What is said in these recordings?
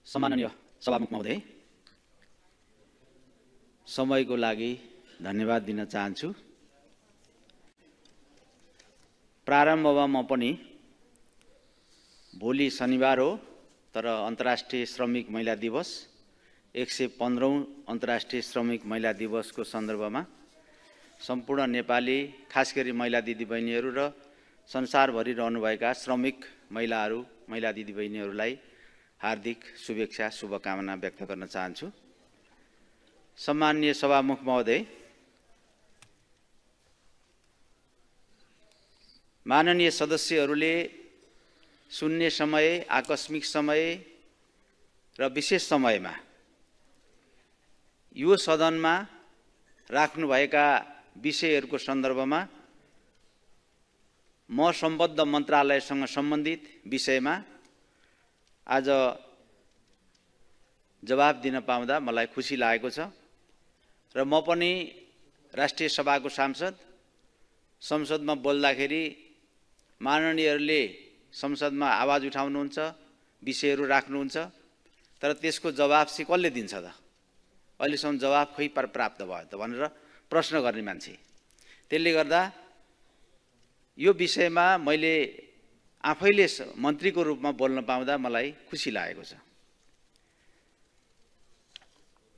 सम्माननीय सभामुख महोदय, समयको लागि धन्यवाद दिन चाहन्छु। प्रारम्भमा म पनि भोलि शनिबार हो, तर अन्तर्राष्ट्रिय श्रमिक महिला दिवस 115औं अन्तर्राष्ट्रिय श्रमिक महिला दिवसको सन्दर्भमा सम्पूर्ण नेपाली, खास गरी महिला दिदीबहिनीहरू र संसारभरि रहनुभएका श्रमिक महिलाहरू, महिला दिदीबहिनीहरूलाई हार्दिक शुभेच्छा, शुभकामना व्यक्त गर्न चाहन्छु। सम्माननीय सभामुख महोदय, माननीय सदस्यहरूले शून्य समय, आकस्मिक समय र विशेष समयमा यो सदनमा राख्नुभएका विषयहरूको सन्दर्भमा म सम्बद्ध मन्त्रालयसँग सम्बन्धित विषयमा आज जवाब दिन पाउँदा मलाई खुसी लागेको छ र म पनि राष्ट्रिय सभाको सांसद, संसदमा बोल्दाखेरि माननीयहरूले संसदमा आवाज उठाउनुहुन्छ, विषयहरू राख्नुहुन्छ, तर त्यसको जवाब चाहिँ कसले दिन्छ त? अहिलेसम्म जवाब खोइ प्राप्त भयो त भनेर प्रश्न गर्ने मान्छे। त्यसले गर्दा यो विषयमा मैले आफैले मन्त्रीको रूपमा बोल्न पाउँदा मलाई खुसी लागेको छ।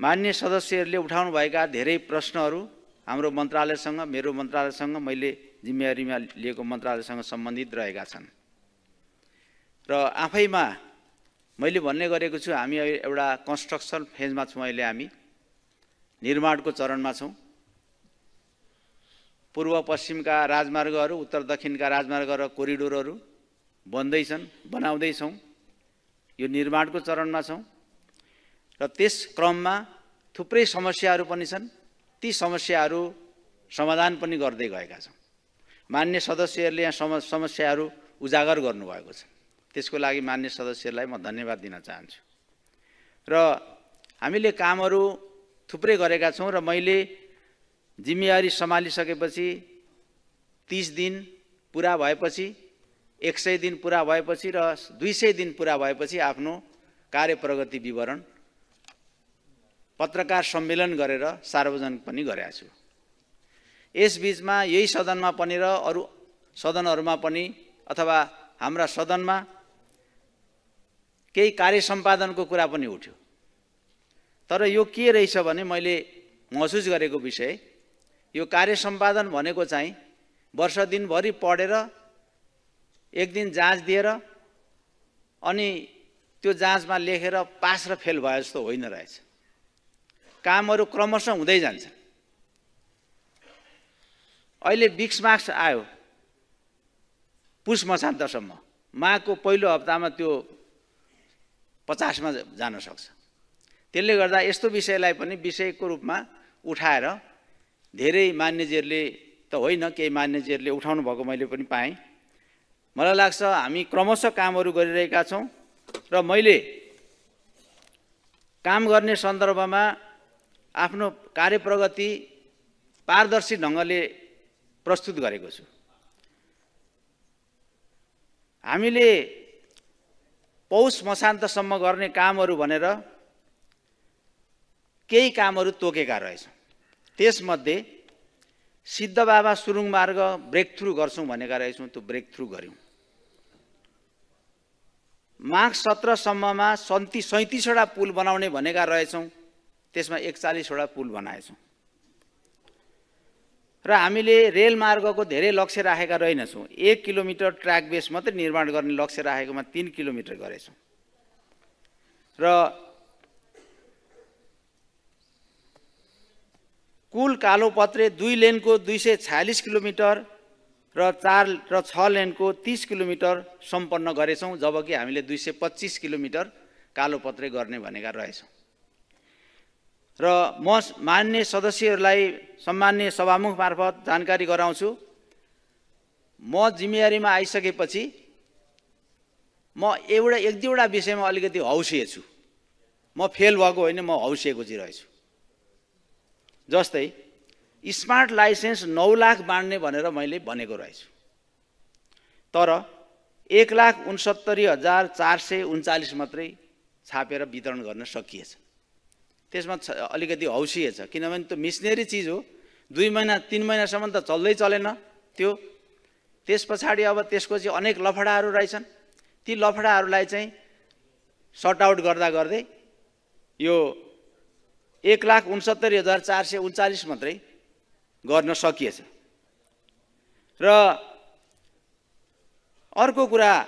माननीय सदस्यहरूले उठाउनुभएका धेरै प्रश्नहरू हाम्रो मन्त्रालयसँग, मेरो मन्त्रालयसँग, मैले जिम्मेवारीमा लिएको मन्त्रालयसँग सम्बन्धित रहेका छन् र आफैमा मैले भन्ने गरेको छु, हामी एउटा कन्स्ट्रक्सन फेजमा छौँ। अहिले हामी निर्माणको चरणमा छौँ। पूर्व पश्चिमका राजमार्गहरू, उत्तर दक्षिणका राजमार्ग र कोरिडोरहरू बन्दैछन्, बनाउँदैछौँ। यो निर्माणको चरणमा छौँ र त्यस क्रममा थुप्रै समस्याहरू पनि छन्। ती समस्याहरू समाधान पनि गर्दै गएका छौँ। मान्य सदस्यहरूले यहाँ समस्याहरू उजागर गर्नुभएको छ। त्यसको लागि मान्य सदस्यहरूलाई म धन्यवाद दिन चाहन्छु। र हामीले कामहरू थुप्रै गरेका छौँ र मैले जिम्मेवारी सम्हालिसकेपछि 30 दिन पुरा भएपछि, 100 दिन पुरा भएपछि र 200 दिन पुरा भएपछि आफ्नो कार्य प्रगति विवरण पत्रकार सम्मेलन गरेर सार्वजनिक पनि गरेका छु। यसबीचमा यही सदनमा पनि र अरू सदनहरूमा पनि अथवा हाम्रा सदनमा केही कार्य सम्पादनको कुरा पनि उठ्यो। तर यो के रहेछ भने मैले महसुस गरेको विषय, यो कार्य सम्पादन भनेको चाहिँ वर्ष दिनभरि पढेर एक दिन जाँच दिएर अनि त्यो जाँचमा लेखेर पास र फेल भयो जस्तो होइन रहेछ। कामहरू क्रमशः हुँदै जान्छ। अहिले 20 मार्क्स आयो पुष मसान्तसम्म, माघको पहिलो हप्तामा त्यो 50 मा जान सक्छ। त्यसले गर्दा यस्तो विषयलाई पनि विषयको रूपमा उठाएर धेरै मान्यजीहरूले त होइन, केही मान्यजीहरूले उठाउनु भएको मैले पनि पाएँ। मलाई लाग्छ हामी क्रमशः कामहरू गरिरहेका छौँ र मैले काम गर्ने सन्दर्भमा आफ्नो कार्य प्रगति पारदर्शी ढङ्गले प्रस्तुत गरेको छु। हामीले पौष मसान्तसम्म गर्ने कामहरू भनेर केही कामहरू तोकेका रहेछौँ। त्यसमध्ये सिद्धबाबा सुरुङ मार्ग ब्रेक थ्रु गर्छौँ भनेका रहेछौँ, त्यो ब्रेक थ्रु गऱ्यौँ। माघ 17 सम्ममा 37वटा पुल बनाउने भनेका रहेछौँ, त्यसमा 41वटा पुल बनाएछौँ। र हामीले रेल मार्गको धेरै लक्ष्य राखेका रहेनछौँ। 1 किलोमिटर ट्र्याक बेस मात्रै निर्माण गर्ने लक्ष्य राखेकोमा 3 किलोमिटर गरेछौँ। र कुल कालोपत्रे 2 लेनको 246 किलोमिटर र 4 र 6 लेनको 30 किलोमिटर सम्पन्न गरेछौँ, जबकि हामीले 225 किलोमिटर कालोपत्रे गर्ने भनेका रहेछौँ। र म मान्य सदस्यहरूलाई सम्मान्य सभामुख मार्फत जानकारी गराउँछु, म जिम्मेवारीमा आइसकेपछि म एक दुईवटा विषयमा अलिकति हौसिए छु। म फेल भएको होइन, म हौसिएको चाहिँ रहेछु। जस्तै स्मार्ट लाइसेन्स 9 लाख बाँड्ने भनेर मैले भनेको रहेछु, तर 1,69,439 मात्रै छापेर वितरण गर्न सकिएछ। त्यसमा अलिकति हौसिए छ, किनभने त्यो मिसनरी चिज हो, 2 महिना 3 महिनासम्म त चल्दै चलेन त्यो। त्यस पछाडि अब त्यसको चाहिँ अनेक लफडाहरू रहेछन्। ती लफडाहरूलाई चाहिँ सर्ट आउट गर्दा गर्दै यो 1,69,439 मात्रै गर्न सकिएछ। र अर्को कुरा,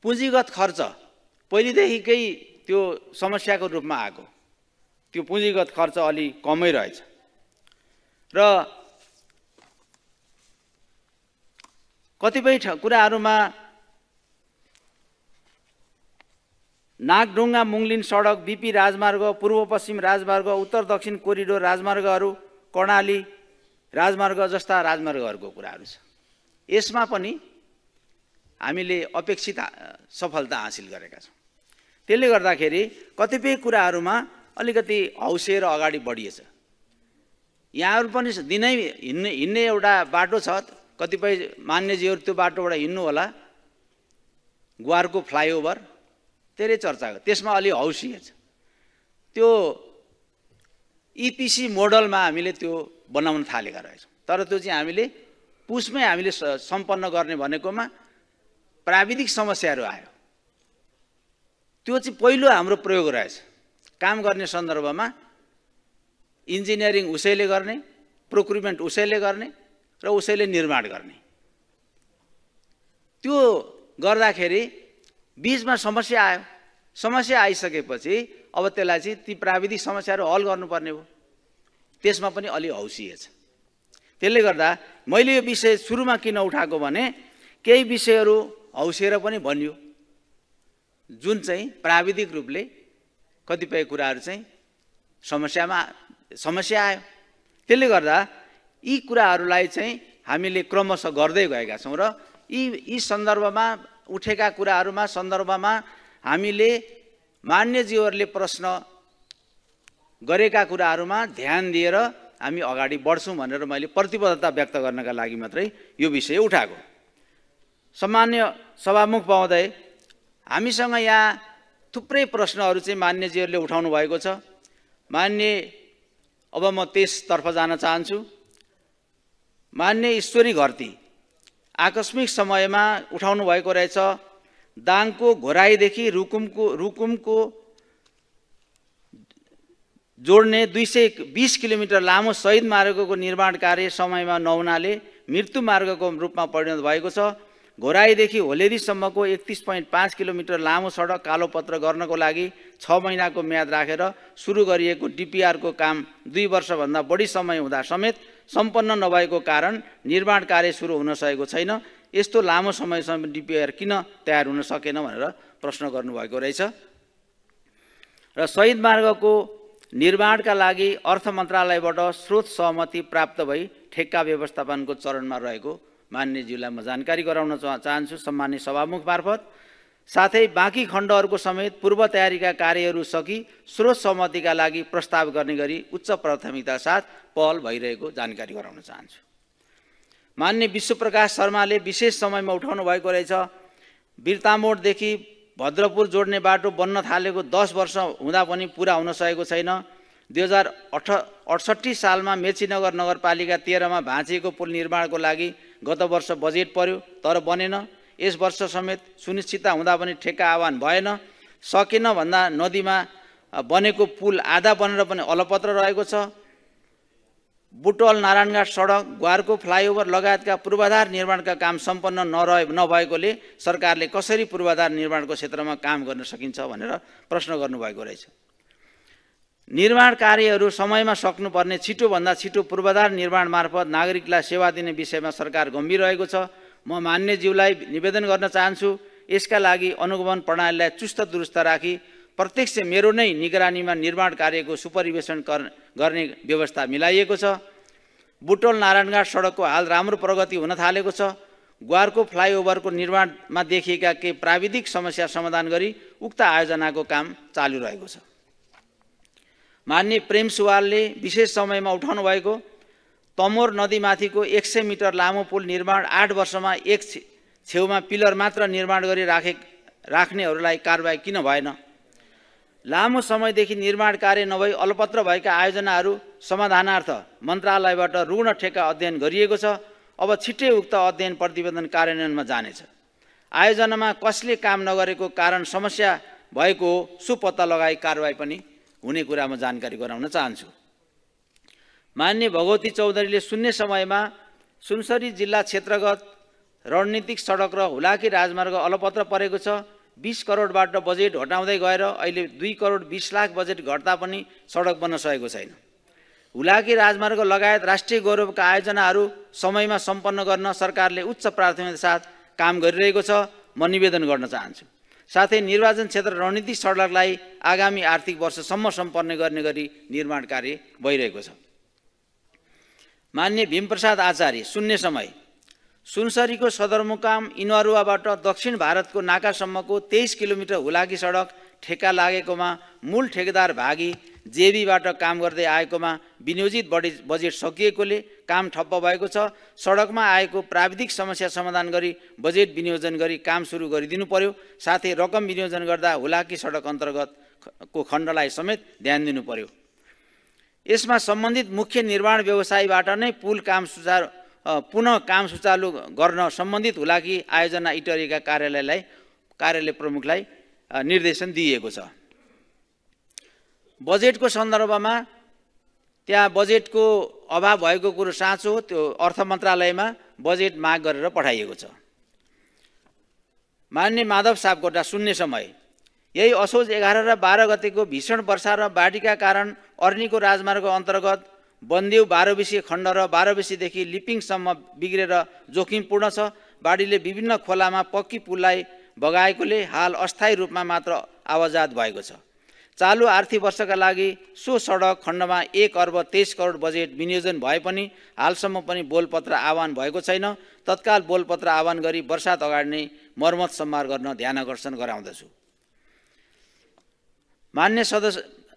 पुँजीगत खर्च पहिलेदेखिकै त्यो समस्याको रूपमा आएको, त्यो पुँजीगत खर्च अलि कमै रहेछ। र कतिपय कुराहरूमा नागढुङ्गा मुङलिन सडक, बीपी राजमार्ग, पूर्व पश्चिम राजमार्ग, उत्तर दक्षिण कोरिडोर राजमार्गहरू, कर्णाली राजमार्ग जस्ता राजमार्गहरूको कुराहरू छ। यसमा पनि हामीले अपेक्षित सफलता हासिल गरेका छौँ। त्यसले गर्दाखेरि कतिपय कुराहरूमा अलिकति हौसिएर अगाडि बढिएछ। यहाँहरू पनि दिनै हिँड्ने एउटा बाटो छ, कतिपय मान्यजीहरू त्यो बाटोबाट हिँड्नु होला, ग्वारको फ्लाइओभर, धेरै चर्चा, त्यसमा अलि हौसिएछ। त्यो इपिसी मोडलमा हामीले त्यो बनाउन थालेका रहेछौँ, तर त्यो चाहिँ हामीले पुसमै हामीले सम्पन्न गर्ने भनेकोमा प्राविधिक समस्याहरू आयो। त्यो चाहिँ पहिलो हाम्रो प्रयोग रहेछ। काम गर्ने सन्दर्भमा इन्जिनियरिङ उसैले गर्ने, प्रोक्युरमेन्ट उसैले गर्ने र उसैले निर्माण गर्ने। त्यो गर्दाखेरि बीचमा समस्या आयो। समस्या आइसकेपछि अब त्यसलाई चाहिँ ती प्राविधिक समस्याहरू हल गर्नुपर्ने हो। त्यसमा पनि अलि हौसिएछ। त्यसले गर्दा मैले यो विषय सुरुमा किन उठाएको भने केही विषयहरू हौसिएर पनि भनियो, जुन चाहिँ प्राविधिक रूपले कतिपय कुराहरू चाहिँ समस्या आयो। त्यसले गर्दा यी कुराहरूलाई चाहिँ हामीले क्रमशः गर्दै गएका छौँ र यी सन्दर्भमा उठेका कुराहरूमा सन्दर्भमा हामीले मान्यज्यूहरूले प्रश्न गरेका कुराहरूमा ध्यान दिएर हामी अगाडि बढ्छौँ भनेर मैले प्रतिबद्धता व्यक्त गर्नका लागि मात्रै यो विषय उठाएको। सम्मान्य सभामुख महोदय, हामीसँग यहाँ थुप्रै प्रश्नहरू चाहिँ मान्यज्यूहरूले उठाउनु भएको छ। मान्य, अब म त्यसतर्फ जान चाहन्छु। मान्य ईश्वरी घरती आकस्मिक समयमा उठाउनु भएको रहेछ। दाङको घोराईदेखि रुकुमको जोड्ने 220 किलोमिटर लामो शहीद मार्गको निर्माण कार्य समयमा नहुनाले मृत्यु मार्गको रूपमा परिणत भएको छ। घोराईदेखि होलेरीसम्मको 31.5 किलोमिटर लामो सडक कालोपत्र गर्नको लागि 6 महिनाको म्याद राखेर सुरु गरिएको डिपिआरको काम 2 वर्षभन्दा बढी समय हुँदा समेत सम्पन्न नभएको कारण निर्माण कार्य सुरु हुन सकेको छैन। यस्तो लामो समयसम्म डिपिआर किन तयार हुन सकेन भनेर प्रश्न गर्नुभएको रहेछ। र शहीद मार्गको निर्माणका लागि अर्थ मन्त्रालयबाट स्रोत सहमति प्राप्त भई ठेक्का व्यवस्थापनको चरणमा रहेको मान्यज्यूलाई म जानकारी गराउन चाहन्छु सम्मान्य सभामुख मार्फत। साथै बाँकी खण्डहरूको समेत पूर्व तयारीका कार्यहरू सकि स्रोत सहमतिका लागि प्रस्ताव गर्ने गरी उच्च प्राथमिकता साथ पहल भइरहेको जानकारी गराउन चाहन्छु। मान्य विश्वप्रकाश शर्माले विशेष समयमा उठाउनु भएको रहेछ। बिर्तामोडदेखि भद्रपुर जोड्ने बाटो बन्न थालेको 10 वर्ष हुँदा पनि पुरा हुन सकेको छैन। 2068 सालमा मेचीनगर नगरपालिका 13 मा भाँचिएको पुल निर्माणको लागि गत वर्ष बजेट पर्यो, तर बनेन। यस वर्ष समेत सुनिश्चितता हुँदा पनि ठेक्का आह्वान भएन। सकेन भन्दा नदीमा बनेको पुल आधा बनेर पनि अलपत्र रहेको छ। बुटवल नारायणघाट सडक, ग्वारको फ्लाइओभर लगायतका पूर्वाधार निर्माणका काम सम्पन्न नभएकोले सरकारले कसरी पूर्वाधार निर्माणको क्षेत्रमा काम गर्न सकिन्छ भनेर प्रश्न गर्नुभएको रहेछ। निर्माण कार्यहरू समयमा सक्नुपर्ने, छिटोभन्दा छिटो पूर्वाधार निर्माण मार्फत नागरिकलाई सेवा दिने विषयमा सरकार गम्भीर रहेको छ। म मान्यज्यूलाई निवेदन गर्न चाहन्छु, यसका लागि अनुगमन प्रणालीलाई चुस्त दुरुस्त राखी प्रत्यक्ष मेरो नै निगरानीमा निर्माण कार्यको सुपरिवेशन गर्ने व्यवस्था मिलाइएको छ। बुटवल नारायणघाट सडकको हाल राम्रो प्रगति हुन थालेको छ। ग्वारको फ्लाइओभरको निर्माणमा देखिएका केही प्राविधिक समस्या समाधान गरी उक्त आयोजनाको काम चालु रहेको छ। माननीय प्रेम सुवालले विशेष समयमा उठाउनु भएको तमोर नदीमाथिको 100 मिटर लामो पुल निर्माण 8 वर्षमा एक छेउमा पिलर मात्र निर्माण गरी राख्नेहरूलाई कारबाही किन भएन? लामो समयदेखि निर्माण कार्य नभई अलपत्र भएका आयोजनाहरू समाधानार्थ मन्त्रालयबाट ऋण ठेक्का अध्ययन गरिएको छ। अब छिट्टै उक्त अध्ययन प्रतिवेदन कार्यान्वयनमा जानेछ। आयोजनामा कसले काम नगरेको कारण समस्या भएको हो सो पत्ता लगाई कारबाही पनि हुने कुरा म जानकारी गराउन चाहन्छु। माननीय भगवती चौधरीले शून्य समयमा सुनसरी जिल्ला क्षेत्रगत रणनीतिक सडक र हुलाकी राजमार्ग अलपत्र परेको छ। 20 करोडबाट बजेट घटाउँदै गएर अहिले 2 करोड 20 लाख बजेट घट्दा पनि सडक बन्न सकेको छैन। हुलाकी राजमार्ग लगायत राष्ट्रिय गौरवका आयोजनाहरू समयमा सम्पन्न गर्न सरकारले उच्च प्राथमिकता साथ काम गरिरहेको छ। म निवेदन गर्न चाहन्छु। साथै निर्वाचन क्षेत्र रणनीतिक सडकलाई आगामी आर्थिक वर्षसम्म सम्पन्न गर्ने गरी निर्माण कार्य भइरहेको छ। माननीय भीमप्रसाद आचार्य शून्य समय सुनसरीको सदरमुकाम इनवारुवाबाट दक्षिण भारतको नाकासम्मको 23 किलोमिटर हुलाकी सडक ठेक्का लागेकोमा मूल ठेकेदार भागी जेबीबाट काम गर्दै आएकोमा विनियोजित बजेट सकिएकोले काम ठप्प भएको छ। सडकमा आएको प्राविधिक समस्या समाधान गरी बजेट विनियोजन गरी काम सुरु गरिदिनु पर्यो। साथै रकम विनियोजन गर्दा हुलाकी सडक अन्तर्गतको खण्डलाई समेत ध्यान दिनु पर्यो। यसमा सम्बन्धित मुख्य निर्माण व्यवसायीबाट नै पुनः काम सुचालु गर्न सम्बन्धित हुलाकी आयोजना इटरीका कार्यालय प्रमुखलाई निर्देशन दिएको छ। बजेटको सन्दर्भमा त्यहाँ बजेटको अभाव भएको कुरो साँचो हो। त्यो अर्थ मन्त्रालयमा बजेट माग गरेर पठाइएको छ। माननीय माधव सापकोटा शून्य समय यही असोज 11 र 12 गतेको भीषण वर्षा र बाढीका कारण अर्नीको राजमार्ग अन्तर्गत बन्देउ 12 विषय खण्ड र 12 विषयदेखि लिपिङसम्म बिग्रेर जोखिमपूर्ण छ। बाढीले विभिन्न खोलामा पक्की पुललाई बगाएकोले हाल अस्थायी रूपमा मात्र आवाजात भएको छ। चालु आर्थिक वर्षका लागि सो सडक खण्डमा 1 अर्ब 23 करोड बजेट विनियोजन भए पनि हालसम्म पनि बोलपत्र आह्वान भएको छैन। तत्काल बोलपत्र आह्वान गरी वर्षात अगाडि नै मर्मत सम्मार गर्न ध्यानकर्षण गराउँदछु।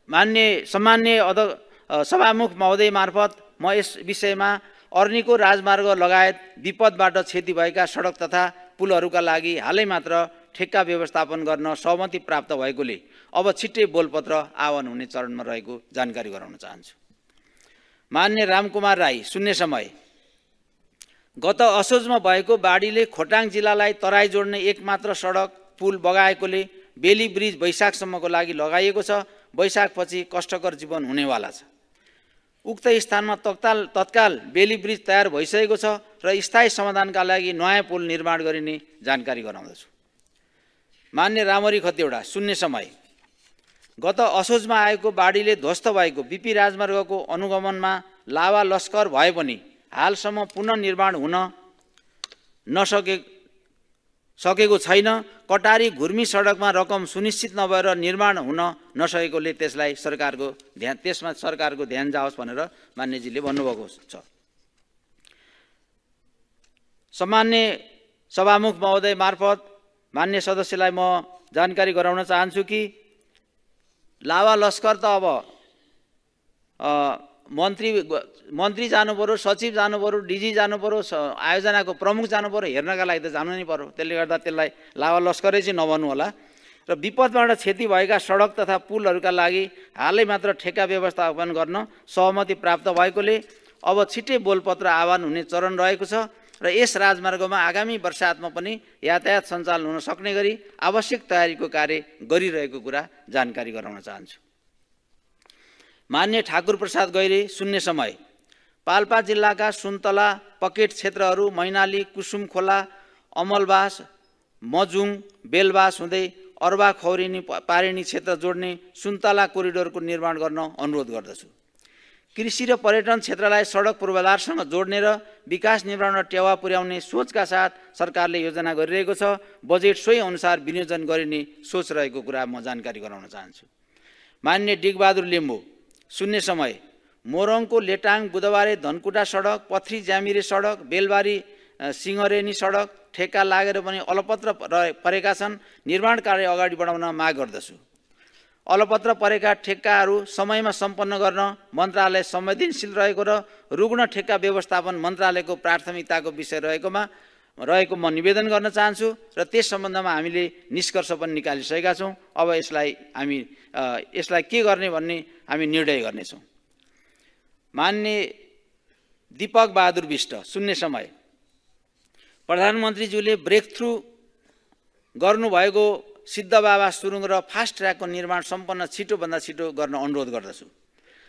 सम्मान्य सभामुख महोदय मार्फत म यस विषयमा अर्नीको राजमार्ग लगायत विपदबाट क्षति भएका सडक तथा पुलहरूका लागि हालै मात्र ठेक्का व्यवस्थापन गर्न सहमति प्राप्त भएकोले अब छिट्टै बोलपत्र आह्वान हुने चरणमा रहेको जानकारी गराउन चाहन्छु। माननीय रामकुमार राई शून्य समय गत असोजमा भएको बाढीले खोटाङ जिल्लालाई तराई जोड्ने एकमात्र सडक पुल बगाएकोले बेली ब्रिज वैशाखसम्मको लागि लगाइएको छ। वैशाखपछि कष्टकर जीवन हुनेवाला छ। उक्त स्थानमा तत्काल बेली ब्रिज तयार भइसकेको छ र स्थायी समाधानका लागि नयाँ पुल निर्माण गरिने जानकारी गराउँदछु। मान्य रामरी खतिवडा शून्य समय गत असोजमा आएको बाढीले ध्वस्त भएको बीपी राजमार्गको अनुगमनमा लावा लस्कर भए पनि हालसम्म पुनर्निर्माण हुन सकेको छैन। कटारी घुर्मी सडकमा रकम सुनिश्चित नभएर निर्माण हुन नसकेकोले त्यसमा सरकारको ध्यान जाओस् भनेर मान्यजीले भन्नुभएको छ। सम्मान्य सभामुख महोदय मार्फत मान्य सदस्यलाई म जानकारी गराउन चाहन्छु कि लावा लस्कर त अब मन्त्री जानु पर्यो, सचिव जानु पर्यो, डिजी जानु पर्यो, आयोजनाको प्रमुख जानु पर्यो, हेर्नका लागि त जानु नै पर्यो। त्यसले गर्दा त्यसलाई लावा लस्करै चाहिँ नभन्नु होला। र विपदबाट क्षति भएका सडक तथा पुलहरूका लागि हालै मात्र ठेक्का व्यवस्थापन गर्न सहमति प्राप्त भएकोले अब छिट्टै बोलपत्र आह्वान हुने चरण रहेको छ र यस राजमार्गमा आगामी वर्षातमा पनि यातायात सञ्चालन हुन सक्ने गरी आवश्यक तयारीको कार्य गरिरहेको कुरा जानकारी गराउन चाहन्छु। मान्य ठाकुर प्रसाद गैरे शून्य समय पाल्पा जिल्लाका सुन्तला पकेट क्षेत्रहरू मैनाली कुसुम खोला अमलबास मजुङ बेलबास हुँदै अर्बा खौरेनी पारेनी क्षेत्र जोड्ने सुन्तला कोरिडोरको निर्माण गर्न अनुरोध गर्दछु। कृषि र पर्यटन क्षेत्रलाई सडक पूर्वाधारसँग जोड्ने र विकास निर्माण र टेवा पुर्याउने सोचका साथ सरकारले योजना गरिरहेको छ। बजेट सोही अनुसार विनियोजन गरिने सोच रहेको कुरा म जानकारी गराउन चाहन्छु। मान्य डिगबहादुर लिम्बू शून्य समय मोरङको लेटाङ बुधबारे धनकुटा सडक पथरी ज्यामिरे सडक बेलबारी सिंहरेनी सडक ठेक्का लागेर पनि अलपत्र परेका छन्। निर्माण कार्य अगाडि बढाउन माग गर्दछु। अलपत्र परेका ठेक्काहरू समयमा सम्पन्न गर्न मन्त्रालय संवेदनशील रहेको र रुग्ण ठेक्का व्यवस्थापन मन्त्रालयको प्राथमिकताको विषय रहेको म निवेदन गर्न चाहन्छु र त्यस सम्बन्धमा हामीले निष्कर्ष पनि निकालिसकेका छौँ। अब यसलाई के गर्ने भन्ने हामी निर्णय गर्नेछौँ। माननीय दीपक बहादुर बिष्ट, सुन्ने समय। प्रधानमन्त्रीज्यूले ब्रेक थ्रु गर्नुभएको सिद्धबाबा सुरुङ र फास्ट ट्र्याकको निर्माण सम्पन्न छिटोभन्दा छिटो गर्न अनुरोध गर्दछु।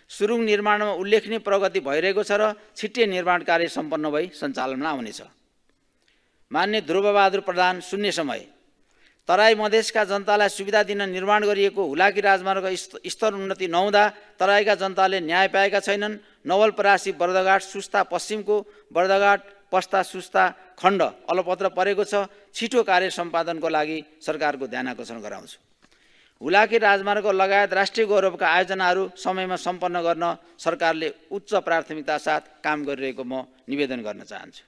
सुरुङ निर्माणमा उल्लेखनीय प्रगति भइरहेको छ र छिट्टै निर्माण कार्य सम्पन्न भई सञ्चालनमा आउनेछ। माननीय ध्रुवबहादुर प्रधान, सुन्ने समय। तराई मधेसका जनतालाई सुविधा दिन निर्माण गरिएको हुलाकी राजमार्ग स्तर उन्नति नहुँदा तराईका जनताले न्याय पाएका छैनन्। नवलपरासी बर्दघाट सुस्ता पश्चिमको बर्दघाट पस्ता सुस्ता खण्ड अलपत्र परेको छ। छिटो कार्य सम्पादनको लागि सरकारको ध्यान आकर्षण गराउँछु। हुलाकी राजमार्ग लगायत राष्ट्रिय गौरवका आयोजनाहरू समयमा सम्पन्न गर्न सरकारले उच्च प्राथमिकता साथ काम गरिरहेको म निवेदन गर्न चाहन्छु।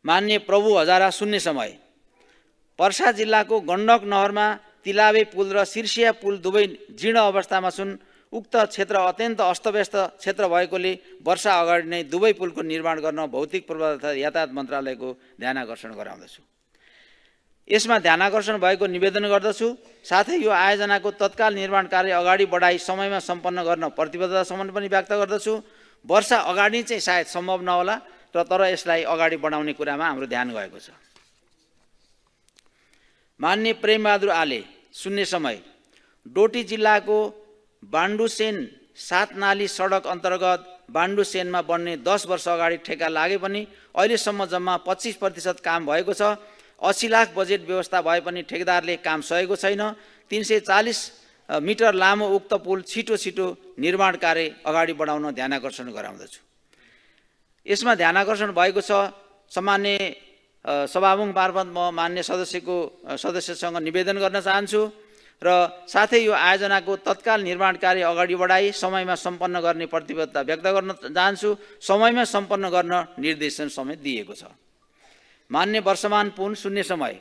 माननीय प्रभु हजारा, सुन्ने समय। पर्सा जिल्लाको गण्डक नहरमा तिलावे पुल र सिर्सिया पुल दुवै जीर्ण अवस्थामा छन्। उक्त क्षेत्र अत्यन्त अस्तव्यस्त क्षेत्र भएकोले वर्षा अगाडि नै दुवै पुलको निर्माण गर्न भौतिक पूर्वाधार तथा यातायात मन्त्रालयको ध्यान आकर्षण गराउँदछु। यसमा ध्यान आकर्षण भएको निवेदन गर्दछु। साथै यो आयोजनाको तत्काल निर्माण कार्य अगाडि बढाई समयमा सम्पन्न गर्न प्रतिबद्धतासम्म पनि व्यक्त गर्दछु। वर्षा अगाडि चाहिँ सायद सम्भव नहोला तर यसलाई अगाडि बढाउने कुरामा हाम्रो ध्यान गएको छ। माननीय प्रेमबहादुर आले, सुन्ने समय। डोटी जिल्लाको बान्डुसेन 7 नाली सडक अन्तर्गत बान्डुसेनमा बन्ने 10 वर्ष अगाडि ठेक्का लागे पनि अहिलेसम्म जम्मा 25% काम भएको छ। 80 लाख बजेट व्यवस्था भए पनि ठेकेदारले काम सकेको छैन। 340 मिटर लामो उक्त पुल छिटो निर्माण कार्य अगाडि बढाउन ध्यान आकर्षण गराउँदछु। यसमा ध्यान आकर्षण भएको छ। सामान्य सभामुख मार्फत म मान्य सदस्यसँग निवेदन गर्न चाहन्छु र साथै यो आयोजनाको तत्काल निर्माण कार्य अगाडि बढाई समयमा सम्पन्न गर्ने प्रतिबद्धता व्यक्त गर्न चाहन्छु। समयमा सम्पन्न गर्न निर्देशन समेत दिएको छ। मान्य वर्षमान पुन, सुन्ने समय।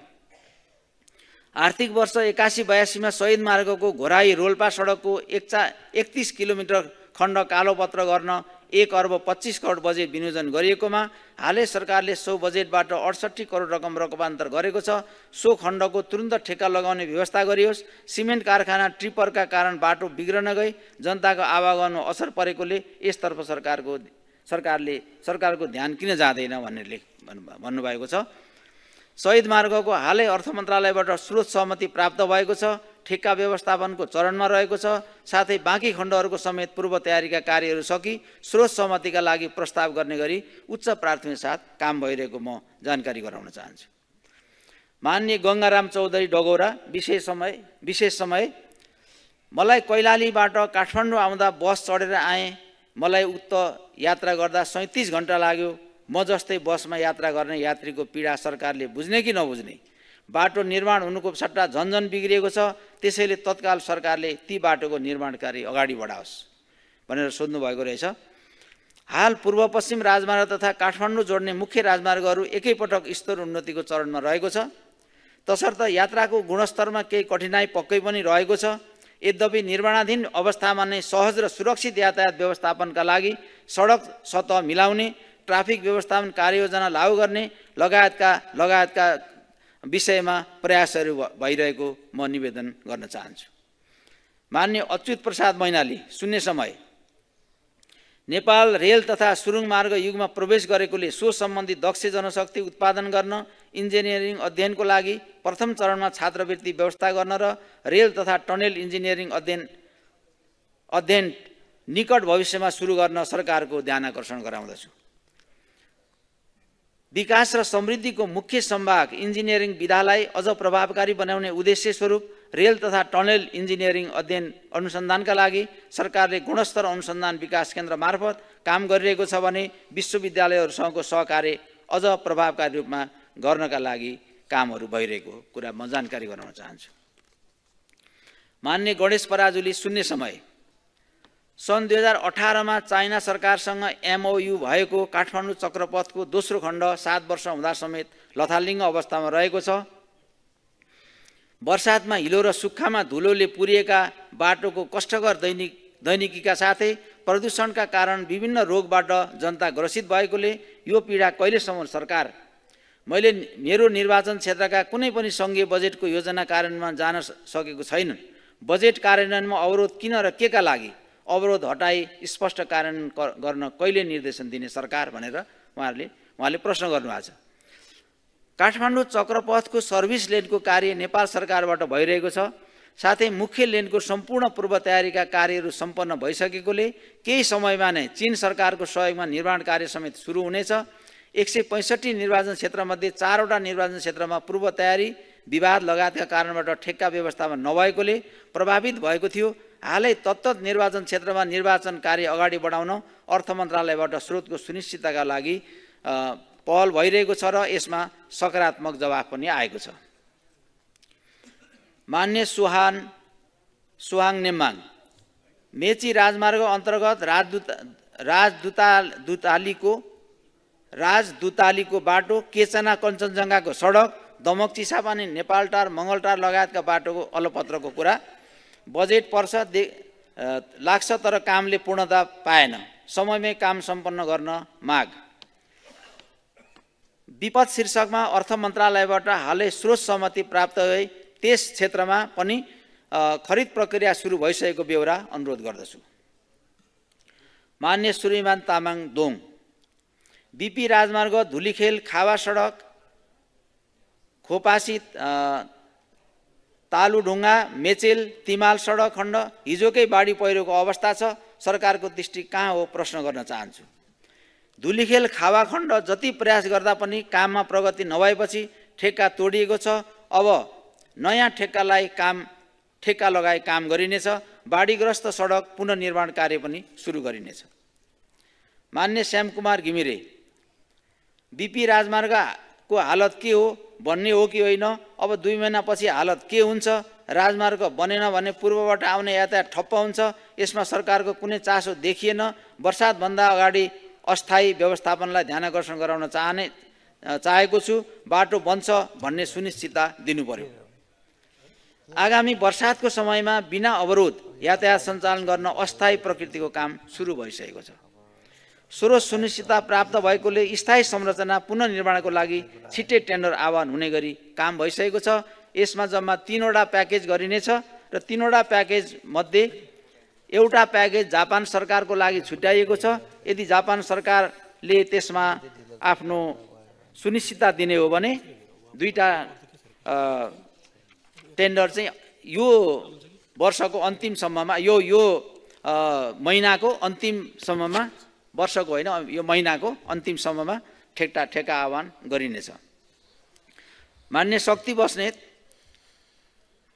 आर्थिक वर्ष 81-82 मा शहीद मार्गको घोराई रोल्पा सडकको 31 किलोमिटर खण्ड कालोपत्र गर्न 1 अर्ब 25 करोड बजेट विनियोजन गरिएकोमा हालै सरकारले सो बजेटबाट 68 करोड रकम रकमान्तर गरेको छ। सो खण्डको तुरुन्त ठेक्का लगाउने व्यवस्था गरियोस्। सिमेन्ट कारखाना ट्रिपरका कारण बाटो बिग्रन गई जनताको आवागमनमा असर परेकोले यसतर्फ सरकारको ध्यान किन जाँदैन भन्नुभएको छ। शहीद मार्गको हालै अर्थ मन्त्रालयबाट स्रोत सहमति प्राप्त भएको छ। ठेक्का व्यवस्थापनको चरणमा रहेको छ। साथै बाँकी खण्डहरूको समेत पूर्व तयारीका कार्यहरू सकि स्रोत सहमतिका लागि प्रस्ताव गर्ने गरी उच्च प्राथमिकता साथ काम भइरहेको म जानकारी गराउन चाहन्छु। माननीय गङ्गाराम चौधरी डगौरा, विशेष समय। मलाई कैलालीबाट काठमाडौँ आउँदा बस चढेर आएँ। मलाई उक्त यात्रा गर्दा 37 घण्टा लाग्यो। म जस्तै बसमा यात्रा गर्ने यात्रीको पीडा सरकारले बुझ्ने कि नबुझ्ने? बाटो निर्माण हुनुको सट्टा झन्झन बिग्रिएको छ। त्यसैले तत्काल सरकारले ती बाटोको निर्माण कार्य अगाडि बढाओस् भनेर सोध्नु भएको रहेछ। हाल पूर्व पश्चिम राजमार्ग तथा काठमाडौँ जोड्ने मुख्य राजमार्गहरू एकैपटक स्तर उन्नतिको चरणमा रहेको छ। तसर्थ यात्राको गुणस्तरमा केही कठिनाई पक्कै पनि रहेको छ। यद्यपि निर्माणाधीन अवस्थामा नै सहज र सुरक्षित यातायात व्यवस्थापनका लागि सडक सतह मिलाउने, ट्राफिक व्यवस्थापन कार्ययोजना लागू गर्ने लगायतका विषयमा प्रयासहरू भइरहेको म निवेदन गर्न चाहन्छु। माननीय अच्युत प्रसाद मैनाली, सुन्ने समय। नेपाल रेल तथा सुरुङ मार्ग युगमा प्रवेश गरेकोले सो सम्बन्धी दक्ष जनशक्ति उत्पादन गर्न, इन्जिनियरिङ अध्ययनको लागि प्रथम चरणमा छात्रवृत्ति व्यवस्था गर्न र रेल तथा टनेल इन्जिनियरिङ अध्ययन निकट भविष्यमा सुरु गर्न सरकारको ध्यान आकर्षण गराउँदछु। विकास र समृद्धिको मुख्य सम्भाग इन्जिनियरिङ विधालाई अझ प्रभावकारी बनाउने उद्देश्य स्वरूप रेल तथा टनेल इन्जिनियरिङ अध्ययन अनुसन्धानका लागि सरकारले गुणस्तर अनुसन्धान विकास केन्द्र मार्फत काम गरिरहेको छ भने विश्वविद्यालयहरूसँगको सहकार्य अझ प्रभावकारी रूपमा गर्नका लागि कामहरू भइरहेको कुरा म जानकारी गराउन चाहन्छु। माननीय गणेश पराजुली, सुन्ने समय। सन् 2018 मा चाइना सरकारसँग MOU भएको काठमाडौँ चक्रपथको दोस्रो खण्ड 7 वर्ष हुँदा समेत लथालिङ्ग अवस्थामा रहेको छ। बर्सातमा हिलो र सुक्खामा धुलोले पुरिएका बाटोको कष्टकर दैनिकीका साथै प्रदूषणका कारण विभिन्न रोगबाट जनता ग्रसित भएकोले यो पीडा कहिलेसम्म सरकार मैले मेरो निर्वाचन क्षेत्रका कुनै पनि सङ्घीय बजेटको योजना कार्यान्वयनमा जान सकेको छैन। बजेट कार्यान्वयनमा अवरोध किन र केका लागि अवरोध हटाई स्पष्ट कार्यान्वयन गर्न कहिले निर्देशन दिने सरकार भनेर उहाँले प्रश्न गर्नुभएको छ। काठमाडौँ चक्रपथको सर्भिस लेनको कार्य नेपाल सरकारबाट भइरहेको छ। साथै मुख्य लेनको सम्पूर्ण पूर्व तयारीका कार्यहरू सम्पन्न भइसकेकोले केही समयमा नै चीन सरकारको सहयोगमा निर्माण कार्य समेत सुरु हुनेछ। 165 निर्वाचन क्षेत्रमध्ये 4 वटा निर्वाचन क्षेत्रमा पूर्व तयारी विवाद लगायतका कारणबाट ठेक्का व्यवस्थामा नभएकोले प्रभावित भएको थियो। हालै तत्त निर्वाचन क्षेत्रमा निर्वाचन कार्य अगाडि बढाउन अर्थ मन्त्रालयबाट स्रोतको सुनिश्चितताका लागि पहल भइरहेको छ र यसमा सकारात्मक जवाफ पनि आएको छ। मान्य सुहाङ नेम्बाङ मेची राजमार्ग अन्तर्गत राजदुतालीको बाटो, केचना कञ्चनजङ्घाको सडक, दमक चिसापानी नेपालटार मङ्गलटार लगायतका बाटोको अलपत्रको कुरा बजेट पर्छ लाग्छ तर कामले पूर्णता पाएन। समयमै काम सम्पन्न गर्न माग। विपद शीर्षकमा अर्थ मन्त्रालयबाट हालै स्रोत सहमति प्राप्त भई त्यस क्षेत्रमा पनि खरिद प्रक्रिया सुरु भइसकेको बेहोरा अनुरोध गर्दछु। मान्य श्रीमान तामाङ दोङ बीपी राजमार्ग धुलीखेल खावा सडक खोपासी तालुढुङ्गा मेचेल तिमाल सडक खण्ड हिजोकै बाढी पहिरोको अवस्था छ। सरकारको दृष्टि कहाँ हो प्रश्न गर्न चाहन्छु। धुलीखेल खावा खण्ड जति प्रयास गर्दा पनि काममा प्रगति नभएपछि ठेक्का तोडिएको छ। अब नयाँ ठेक्का लगाई काम गरिनेछ। बाढीग्रस्त सडक पुनर्निर्माण कार्य पनि सुरु गरिनेछ। मान्य श्यामकुमार घिमिरे बीपी राजमार्गको हालत के हो भन्ने हो कि होइन? अब 2 महिनापछि हालत के हुन्छ? राजमार्ग बनेन भने पूर्वबाट आउने यातायात ठप्प हुन्छ। यसमा सरकारको कुनै चासो देखिएन। बर्सातभन्दा अगाडि अस्थायी व्यवस्थापनलाई ध्यानकर्षण गराउन चाहेको छु। बाटो बन्छ भन्ने सुनिश्चितता दिनु पर्यो। आगामी बर्सातको समयमा बिना अवरोध यातायात सञ्चालन गर्न अस्थायी प्रकृतिको काम सुरु भइसकेको छ। स्रोत सुनिश्चितता प्राप्त भएकोले स्थायी संरचना पुनर्निर्माणको लागि छिट्टै टेन्डर आह्वान हुने गरी काम भइसकेको छ। यसमा जम्मा 3 वटा प्याकेज गरिनेछ र 3 वटा प्याकेज मध्ये एउटा प्याकेज जापान सरकारको लागि छुट्याइएको छ। यदि जापान सरकारले त्यसमा आफ्नो सुनिश्चितता दिने हो भने 2टा टेन्डर चाहिँ यो वर्षको अन्तिमसम्ममा यो महिनाको अन्तिमसम्ममा वर्षको होइन यो महिनाको अन्तिमसम्ममा ठेक्का आह्वान गरिनेछ। मान्य शक्ति बस्नेत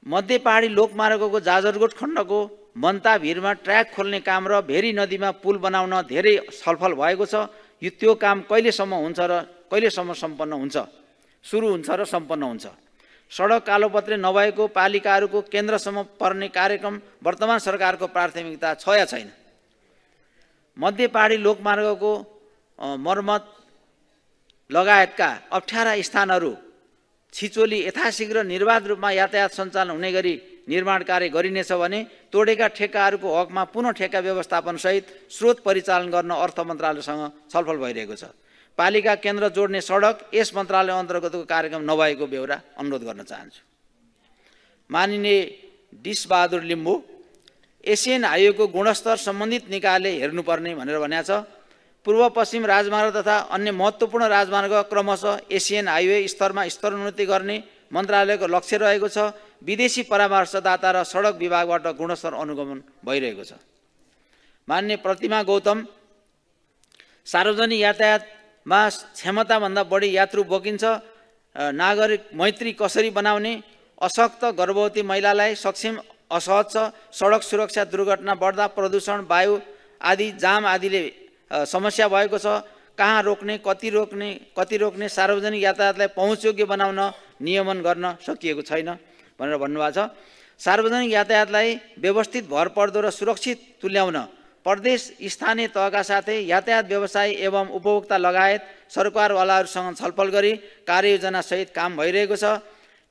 मध्य पहाडी लोकमार्गको जाजरकोट खण्डको मन्ता भिरमा ट्र्याक खोल्ने काम र भेरी नदीमा पुल बनाउन धेरै छलफल भएको छ। त्यो काम कहिलेसम्म हुन्छ र कहिलेसम्म सम्पन्न हुन्छ? सुरु हुन्छ र सम्पन्न हुन्छ? सडक कालोपत्रे नभएको पालिकाहरूको केन्द्रसम्म पर्ने कार्यक्रम वर्तमान सरकारको प्राथमिकता छ या छैन? मध्य पहाडी लोकमार्गको मर्मत लगायतका अप्ठ्यारा स्थानहरू छिचोली यथाशीघ्र निर्वाध रूपमा यातायात सञ्चालन हुने गरी निर्माण कार्य गरिनेछ भने तोडेका ठेक्काहरूको हकमा पुनः ठेक्का व्यवस्थापनसहित स्रोत परिचालन गर्न अर्थ मन्त्रालयसँग छलफल भइरहेको छ। पालिका केन्द्र जोड्ने सडक यस मन्त्रालय अन्तर्गतको कार्यक्रम नभएको बेहोरा अनुरोध गर्न चाहन्छु। माननीय डिसबहादुर लिम्बू एसियन हाइवेको गुणस्तर सम्बन्धित निकायले हेर्नुपर्ने भनेर भनेको छ। पूर्व पश्चिम राजमार्ग तथा अन्य महत्त्वपूर्ण राजमार्ग क्रमशः एसियन हाइवे स्तरमा स्तरोन्नति गर्ने मन्त्रालयको लक्ष्य रहेको छ। विदेशी परामर्शदाता र सडक विभागबाट गुणस्तर अनुगमन भइरहेको छ। मान्य प्रतिमा गौतम सार्वजनिक यातायातमा क्षमताभन्दा बढी यात्रु बोकिन्छ। नागरिक मैत्री कसरी बनाउने? अशक्त गर्भवती महिलालाई सक्षम असहज छ। सडक सुरक्षा दुर्घटना बढ्दा प्रदूषण वायु आदि जाम आदिले समस्या भएको छ। कहाँ रोक्ने कति रोक्ने सार्वजनिक यातायातलाई पहुँचयोग्य बनाउन नियमन गर्न सकिएको छैन भनेर भन्नुभएको छ। सार्वजनिक यातायातलाई व्यवस्थित भरपर्दो र सुरक्षित तुल्याउन प्रदेश स्थानीय तहका साथै यातायात व्यवसायी एवं उपभोक्ता लगायत सरकारवालाहरूसँग छलफल गरी कार्ययोजना सहित काम भइरहेको छ।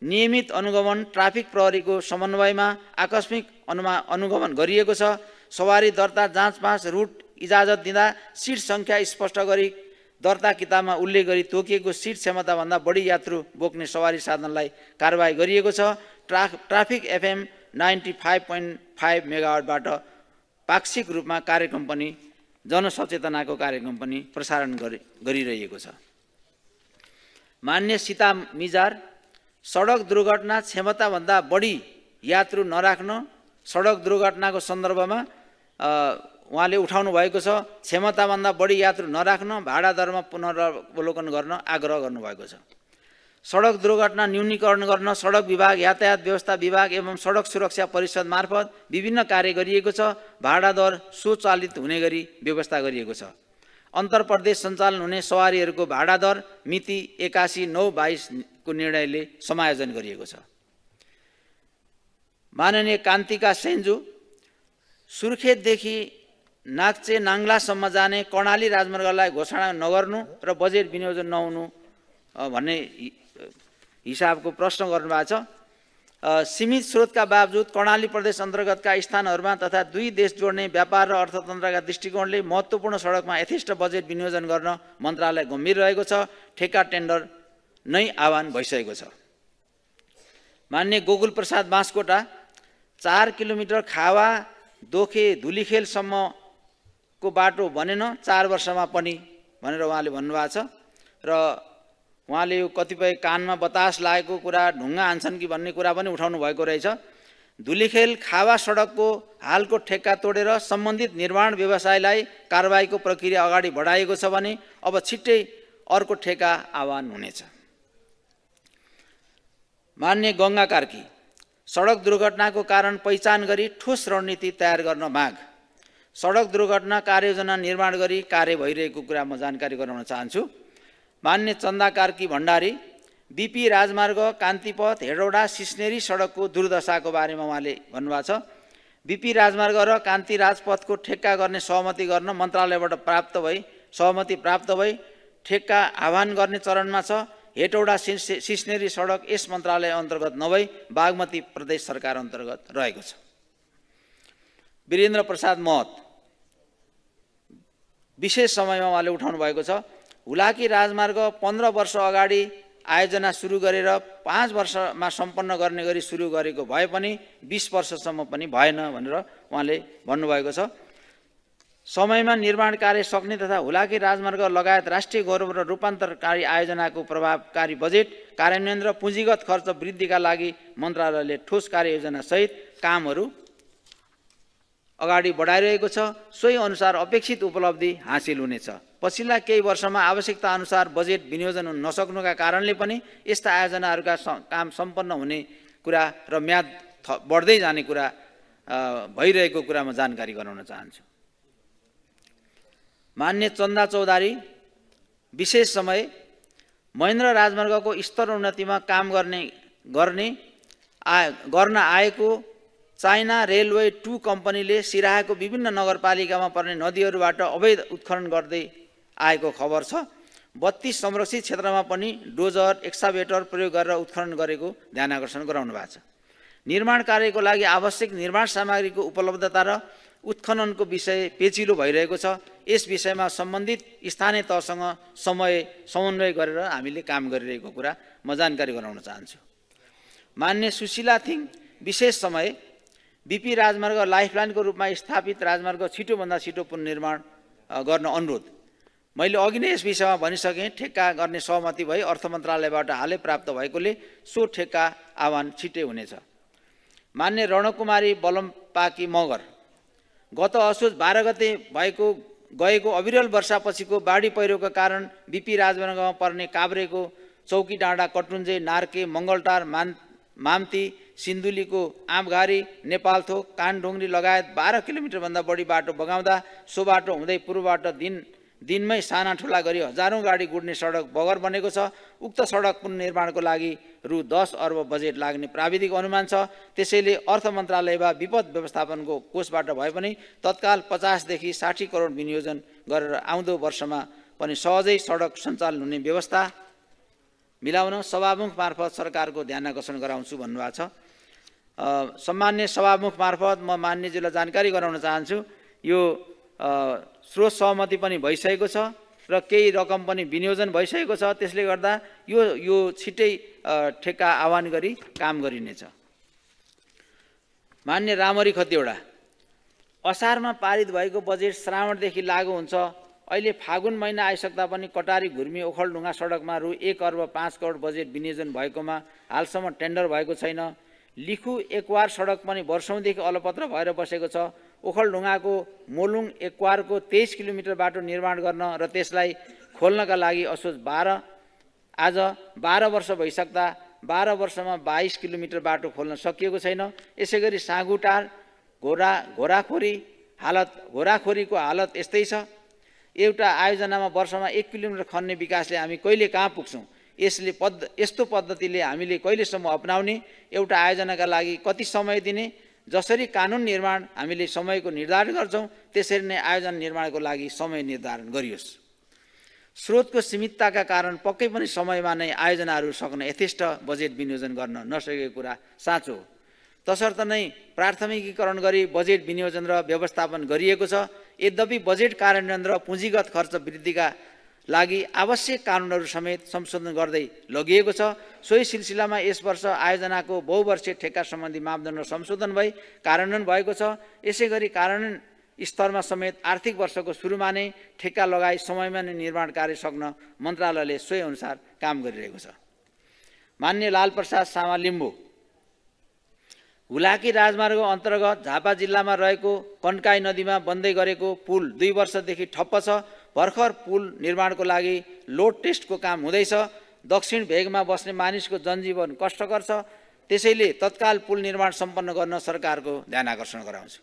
नियमित अनुगमन ट्राफिक प्रहरीको समन्वयमा आकस्मिक अनुगमन गरिएको छ। सवारी दर्ता जाँचपाँच रुट इजाजत दिँदा सिट सङ्ख्या स्पष्ट गरी दर्ता किताबमा उल्लेख गरी तोकिएको सिट क्षमताभन्दा बढी यात्रु बोक्ने सवारी साधनलाई कारबाही गरिएको छ। ट्राफिक FM 95.5 मेगावाटबाट पाक्षिक रूपमा कार्यक्रम पनि जनसचेतनाको कार्यक्रम पनि प्रसारण गरिरहेको छ। मान्य सीता मिजार, सडक दुर्घटना क्षमताभन्दा बढी यात्रु नराख्न सडक दुर्घटनाको सन्दर्भमा उहाँले उठाउनु भएको छ। क्षमताभन्दा बढी यात्रु नराख्न भाडा दरमा पुनरावलोकन गर्न आग्रह गर्नुभएको छ। सडक दुर्घटना न्यूनीकरण गर्न सडक विभाग, यातायात व्यवस्था विभाग एवं सडक सुरक्षा परिषद मार्फत विभिन्न कार्य गरिएको छ। भाडा दर स्वचालित हुने गरी व्यवस्था गरिएको छ। अन्तर्प्रदेश सञ्चालन हुने सवारीहरूको भाडा दर मिति 81/9/22 को निर्णयले समायोजन गरिएको छ। माननीय कान्तिका सेन्जु, सुर्खेतदेखि नाक्चे नाङ्लासम्म जाने कर्णाली राजमार्गलाई घोषणा नगर्नु र बजेट विनियोजन नहुनु भन्ने हिसाबको प्रश्न गर्नुभएको छ। सीमित स्रोतका बावजुद कर्णाली प्रदेश अन्तर्गतका स्थानहरूमा तथा दुई देश जोड्ने व्यापार र अर्थतन्त्रका दृष्टिकोणले महत्त्वपूर्ण सडकमा यथेष्ट बजेट विनियोजन गर्न मन्त्रालय गम्भीर रहेको छ। ठेक्का टेन्डर नै आह्वान भइसकेको छ। मान्य गोकुल प्रसाद बाँसकोटा, 4 किलोमिटर खावा दोखे धुलीखेलसम्मको बाटो बनेन 4 वर्षमा पनि भनेर उहाँले भन्नुभएको छ। र उहाँले यो कतिपय कानमा बतास लागेको कुरा ढुङ्गा हान्छन् कि भन्ने कुरा पनि उठाउनु भएको रहेछ। धुलीखेल खावा सडकको हालको ठेक्का तोडेर सम्बन्धित निर्माण व्यवसायलाई कारबाहीको प्रक्रिया अगाडि बढाइएको छ भने अब छिट्टै अर्को ठेक्का आह्वान हुनेछ। मान्य गङ्गा कार्की, सडक दुर्घटनाको कारण पहिचान गरी ठोस रणनीति तयार गर्न माग। सडक दुर्घटना कार्ययोजना निर्माण गरी कार्य भइरहेको कुरा म जानकारी गराउन चाहन्छु। मान्य चन्दा कार्की भण्डारी, बीपी राजमार्ग कान्तिपथ हेडौडा सिस्नेरी सडकको दुर्दशाको बारेमा उहाँले भन्नुभएको छ। बीपी राजमार्ग र कान्ति राजपथको ठेक्का गर्ने सहमति गर्न मन्त्रालयबाट सहमति प्राप्त भई ठेक्का आह्वान गर्ने चरणमा छ। हेटौडा सिस्नेरी सडक यस मन्त्रालय अन्तर्गत नभई बागमती प्रदेश सरकार अन्तर्गत रहेको छ। वीरेन्द्र प्रसाद महत, विशेष समयमा उहाँले उठाउनु भएको छ। हुलाकी राजमार्ग 15 वर्ष अगाडि आयोजना सुरु गरेर 5 वर्षमा सम्पन्न गर्ने गरी सुरु गरेको भए पनि 20 वर्षसम्म पनि भएन भनेर उहाँले भन्नुभएको छ। समयमा निर्माण कार्य सक्ने तथा हुलाकी राजमार्ग लगायत राष्ट्रिय गौरव र रूपान्तरकारी आयोजनाको प्रभावकारी बजेट कार्यान्वयन र पुँजीगत खर्च वृद्धिका लागि मन्त्रालयले ठोस कार्ययोजना सहित कामहरू अगाडि बढाइरहेको छ। सोही अनुसार अपेक्षित उपलब्धि हासिल हुनेछ। पछिल्ला केही वर्षमा आवश्यकता अनुसार बजेट विनियोजन हुन नसक्नुका कारणले पनि यस्ता आयोजनाहरूका काम सम्पन्न हुने कुरा र म्याद बढ्दै जाने कुरा भइरहेको कुरा म जानकारी गराउन चाहन्छु। मान्य चन्दा चौधरी, विशेष समय महेन्द्र राजमार्गको स्तरोन्नतिमा काम गर्न आएको चाइना रेलवे 2 कम्पनीले सिराहाको विभिन्न नगरपालिकामा पर्ने नदीहरूबाट अवैध उत्खनन गर्दै आएको खबर छ। 32 संरक्षित क्षेत्रमा पनि डोजर एक्साभेटर प्रयोग गरेर उत्खनन गरेको ध्यानआकर्षण गराउनु भएको छ। निर्माण कार्यको लागि आवश्यक निर्माण सामग्रीको उपलब्धता र उत्खननको विषय पेचिलो भइरहेको छ। यस विषयमा सम्बन्धित स्थानीय तहसँग समन्वय गरेर हामीले काम गरिरहेको कुरा म जानकारी गराउन चाहन्छु। मान्य सुशीला थिङ, विशेष समय बीपी राजमार्ग लाइफलाइनको रूपमा स्थापित राजमार्ग छिटोभन्दा छिटो पुनर्निर्माण गर्न अनुरोध। मैले अघि नै यस विषयमा भनिसकेँ। ठेक्का गर्ने सहमति भई अर्थ मन्त्रालयबाट हालै प्राप्त भएकोले सो ठेक्का आह्वान छिट्टै हुनेछ। मान्य रणकुमारी बलमपाकी मगर, गत असोज 12 गते गएको अविरल वर्षापछिको बाढी पहिरोका कारण बीपी राजमार्गमा पर्ने काभ्रेको चौकी डाँडा, कटुन्जे, नार्के, मङ्गलटार, माम्ती, सिन्धुलीको आँपघारी, नेपालथोक, कानढुङ्ग्री लगायत 12 किलोमिटरभन्दा बढी बाटो बगाउँदा सो बाटो हुँदै पूर्वबाट दिनमै साना ठुला गरी हजारौं गाडी गुड्ने सडक बगर बनेको छ। उक्त सडक पुनर्निर्माणको लागि रु 10 अर्ब बजेट लाग्ने प्राविधिक अनुमान छ। त्यसैले अर्थ मन्त्रालय वा विपद व्यवस्थापनको कोषबाट भए पनि तत्काल 50 देखि 60 करोड विनियोजन गरेर आउँदो वर्षमा पनि सहजै सडक सञ्चालन हुने व्यवस्था मिलाउन सभामुख मार्फत सरकारको ध्यान आकर्षण गराउँछु भन्नुभएको छ। सम्मान्य सभामुख मार्फत म मान्यज्यूलाई जानकारी गराउन चाहन्छु, यो स्रोत सहमति पनि भइसकेको छ र केही रकम पनि विनियोजन भइसकेको छ। त्यसले गर्दा यो छिट्टै ठेक्का आह्वान गरी काम गरिनेछ। मान्य रामरी खतिवडा, असारमा पारित भएको बजेट श्रावणदेखि लागू हुन्छ। अहिले फागुन महिना आइसक्दा पनि कटारी घुर्मी ओखलढुङ्गा सडकमा रु 1 अर्ब 5 करोड बजेट विनियोजन भएकोमा हालसम्म टेन्डर भएको छैन। लिखु एकवार सडक पनि वर्षौंदेखि अलपत्र भएर बसेको छ। ओखलढुङ्गाको मोलुङ एकवारको 23 किलोमिटर बाटो निर्माण गर्न र त्यसलाई खोल्नका लागि आज 12 वर्ष भइसक्दा 12 वर्षमा 22 किलोमिटर बाटो खोल्न सकिएको छैन। यसैगरी साँगुटार घोराखोरीको हालत यस्तै छ। एउटा आयोजनामा वर्षमा 1 किलोमिटर खन्ने विकासले हामी कहिले कहाँ पुग्छौँ? यस्तो पद्धतिले हामीले कहिलेसम्म अपनाउने? एउटा आयोजनाका लागि कति समय दिने? जसरी कानुन निर्माण हामीले समयको निर्धारण गर्छौँ, त्यसरी नै आयोजना निर्माणको लागि समय निर्धारण गरियोस्। स्रोतको सीमितताका कारण पक्कै पनि समयमा नै आयोजनाहरू सक्न यथेष्ट बजेट विनियोजन गर्न नसकेको कुरा साँचो हो। तसर्थ नै प्राथमिकीकरण गरी बजेट विनियोजन र व्यवस्थापन गरिएको छ। यद्यपि बजेट कार्यान्वयन र पुँजीगत खर्च वृद्धिका लागि आवश्यक कानुनहरू समेत संशोधन गर्दै लगिएको छ। सोही सिलसिलामा यस वर्ष आयोजनाको बहुवर्षीय ठेक्का सम्बन्धी मापदण्ड संशोधन भई कार्यान्वयन भएको छ। यसैगरी कार्यान्वयन स्तरमा समेत आर्थिक वर्षको सुरुमा नै ठेक्का लगाई समयमा नै निर्माण कार्य सक्न मन्त्रालयले सोही अनुसार काम गरिरहेको छ। मान्य लालप्रसाद सामा लिम्बू, हुलाकी राजमार्ग अन्तर्गत झापा जिल्लामा रहेको कन्काई नदीमा बन्दै गरेको पुल 2 वर्षदेखि ठप्प छ। भर्खर पुल निर्माणको लागि लोड टेस्टको काम हुँदैछ। दक्षिण भेगमा बस्ने मानिसको जनजीवन कष्टकर छ। त्यसैले तत्काल पुल निर्माण सम्पन्न गर्न सरकारको ध्यान आकर्षण गराउँछु।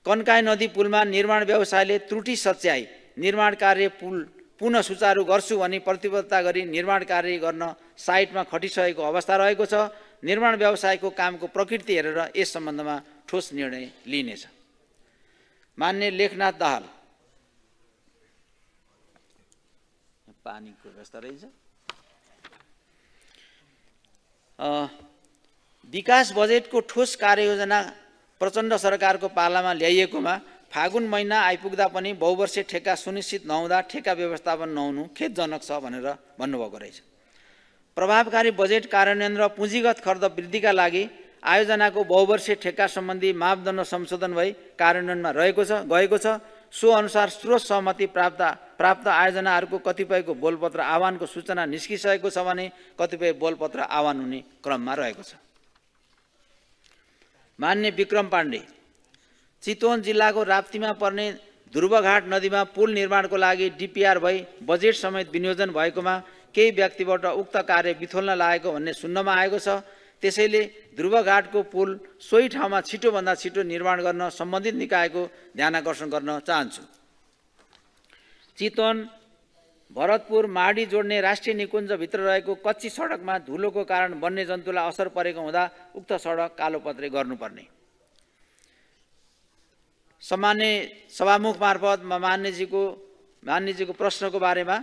कन्काई नदी पुलमा निर्माण व्यवसायले त्रुटि सच्याई निर्माण कार्य पुनः सुचारू गर्छु भनी प्रतिबद्धता गरी निर्माण कार्य गर्न साइटमा खटिसकेको अवस्था रहेको छ। निर्माण व्यवसायको कामको प्रकृति हेरेर यस सम्बन्धमा ठोस निर्णय लिइनेछ। मान्य लेखनाथ दाहाल, पानीको व्यवस्था रहेछ। विकास बजेटको ठोस कार्ययोजना प्रचण्ड सरकारको पालामा ल्याइएकोमा फागुन महिना आइपुग्दा पनि बहुवर्षीय ठेक्का सुनिश्चित नहुँदा ठेक्का व्यवस्थापन नहुनु खेदजनक छ भनेर भन्नुभएको रहेछ। प्रभावकारी बजेट कार्यान्वयन र पुँजीगत खर्च वृद्धिका लागि आयोजनाको बहुवर्षीय ठेक्का सम्बन्धी मापदण्ड संशोधन भई कार्यान्वयनमा गएको छ। सो अनुसार स्रोत सहमति प्राप्त आयोजनाहरूको कतिपयको बोलपत्र आह्वानको सूचना निस्किसकेको छ भने कतिपय बोलपत्र आह्वान हुने क्रममा रहेको छ। मान्य विक्रम पाण्डे, चितवन जिल्लाको राप्तीमा पर्ने ध्रुवघाट नदीमा पुल निर्माणको लागि डिपिआर भई बजेट समेत विनियोजन भएकोमा केही व्यक्तिबाट उक्त कार्य बिथोल्न लागेको भन्ने सुन्नमा आएको छ। त्यसैले ध्रुवघाटको पुल सोही ठाउँमा छिटोभन्दा छिटो निर्माण गर्न सम्बन्धित निकायको ध्यान आकर्षण गर्न चाहन्छु। चितवन भरतपुर माडी जोड्ने राष्ट्रिय निकुञ्जभित्र रहेको कच्ची सडकमा धुलोको कारण वन्यजन्तुलाई असर परेको हुँदा उक्त सडक कालोपत्रे गर्नुपर्ने। सम्मान्य सभामुख मार्फत मान्यजीको प्रश्नको बारेमा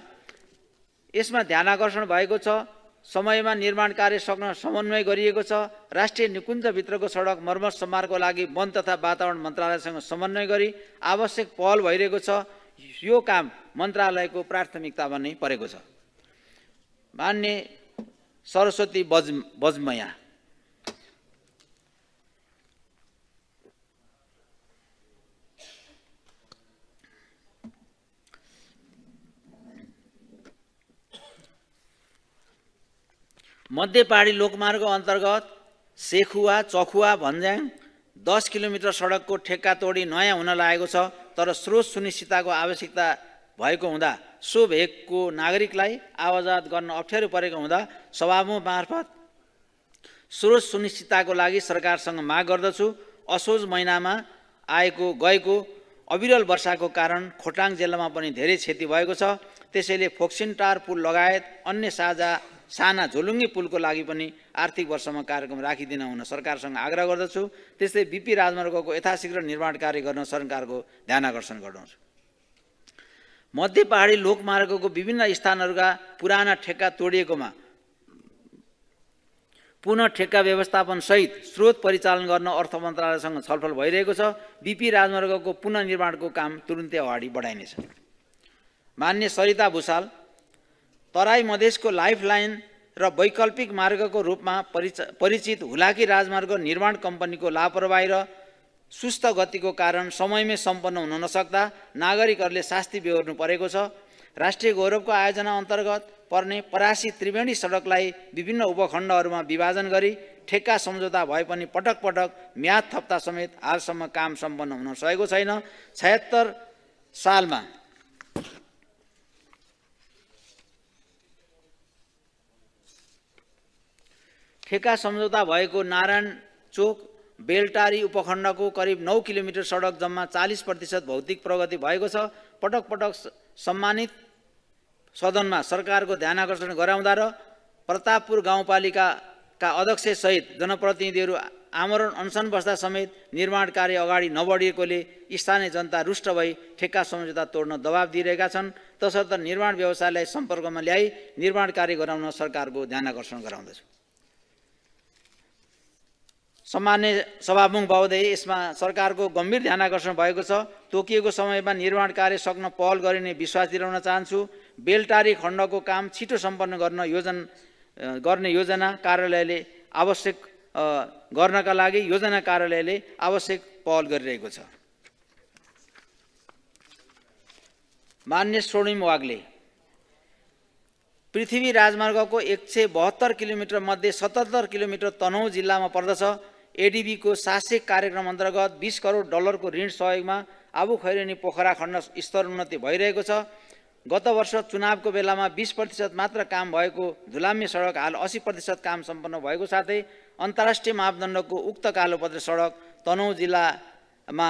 यसमा ध्यान आकर्षण भएको छ। समयमा निर्माण कार्य सक्न समन्वय गरिएको छ। राष्ट्रिय निकुञ्जभित्रको सडक मर्मत सम्मारको लागि वन तथा वातावरण मन्त्रालयसँग समन्वय गरी आवश्यक पहल भइरहेको छ। यो काम मन्त्रालयको प्राथमिकतामा नै परेको छ। मान्य सरस्वती बजमया, मध्य पहाडी लोकमार्ग अन्तर्गत सेखुवा चखुवा भन्ज्याङ 10 किलोमिटर सडकको ठेक्का तोडी नयाँ हुन लागेको छ। तर स्रोत सुनिश्चितताको आवश्यकता भएको हुँदा सो भेगको नागरिकलाई आवाजात गर्न अप्ठ्यारो परेको हुँदा सभामुख मार्फत स्रोत सुनिश्चितताको लागि सरकारसँग माग गर्दछु। असोज महिनामा गएको अविरल वर्षाको कारण खोटाङ जिल्लामा पनि धेरै क्षति भएको छ। त्यसैले फोक्सिनटार पुल लगायत अन्य साना झोलुङ्गे पुलको लागि पनि आर्थिक वर्षमा कार्यक्रम राखिदिन हुन सरकारसँग आग्रह गर्दछु। त्यस्तै बीपी राजमार्गको यथाशीघ्र निर्माण कार्य गर्न सरकारको ध्यान आकर्षण गर्दछु। मध्य पहाडी लोकमार्गको विभिन्न स्थानहरूका पुराना ठेक्का तोडिएकोमा पुनः ठेक्का व्यवस्थापन सहित स्रोत परिचालन गर्न अर्थ मन्त्रालयसँग छलफल भइरहेको छ। बीपी राजमार्गको पुनर्निर्माणको काम तुरुन्तै अगाडि बढाइनेछ। मान्य सरिता भुसाल, तराई मधेसको लाइफलाइन र वैकल्पिक मार्गको रूपमा परिचित हुलाकी राजमार्ग निर्माण कम्पनीको लापरवाही र सुस्त गतिको कारण समयमै सम्पन्न हुन नसक्दा नागरिकहरूले शास्ति बेहोर्नु परेको छ। राष्ट्रिय गौरवको आयोजना अन्तर्गत पर्ने परासी त्रिवेणी सडकलाई विभिन्न उपखण्डहरूमा विभाजन गरी ठेक्का सम्झौता भए पनि पटक पटक म्याद थप्दा समेत हालसम्म काम सम्पन्न हुन सकेको छैन। 76 सालमा ठेक्का सम्झौता भएको नारायण चोक बेलटारी उपखण्डको करिब 9 किलोमिटर सडक जम्मा 40% भौतिक प्रगति भएको छ। पटक पटक सम्मानित सदनमा सरकारको ध्यानआकर्षण गराउँदा र प्रतापपुर गाउँपालिकाका अध्यक्षसहित जनप्रतिनिधिहरू आमरण अनसन बस्दा समेत निर्माण कार्य अगाडि नबढिएकोले स्थानीय जनता रुष्ट भई ठेक्का सम्झौता तोड्न दबाब दिइरहेका छन्। तसर्थ निर्माण व्यवसायलाई सम्पर्कमा ल्याई निर्माण कार्य गराउन सरकारको ध्यानआकर्षण गराउँदछु। सम्मान्य सभामुख महोदय, यसमा सरकारको गम्भीर ध्यानआकर्षण भएको छ। तोकिएको समयमा निर्माण कार्य सक्न पहल गरिने विश्वास दिलाउन चाहन्छु। बेलटारी खण्डको काम छिटो सम्पन्न गर्ने योजना कार्यालयले आवश्यक गर्नका लागि योजना कार्यालयले आवश्यक पहल गरिरहेको छ। मान्य स्वर्णिम वाग्ले, पृथ्वी राजमार्गको 172 किलोमिटर मध्ये 77 किलोमिटर तनहुँ जिल्लामा पर्दछ। एडीबीको शासक कार्यक्रम अन्तर्गत 20 करोड डलरको ऋण सहयोगमा आबु खैरेनी पोखरा खण्ड स्तरोन्नति भइरहेको छ। गत वर्ष चुनावको बेलामा 20% मात्र काम भएको धुलाम्य सडक हाल 80% काम सम्पन्न भएको साथै अन्तर्राष्ट्रिय मापदण्डको उक्त कालोपत्रे सडक तनहुँ जिल्लामा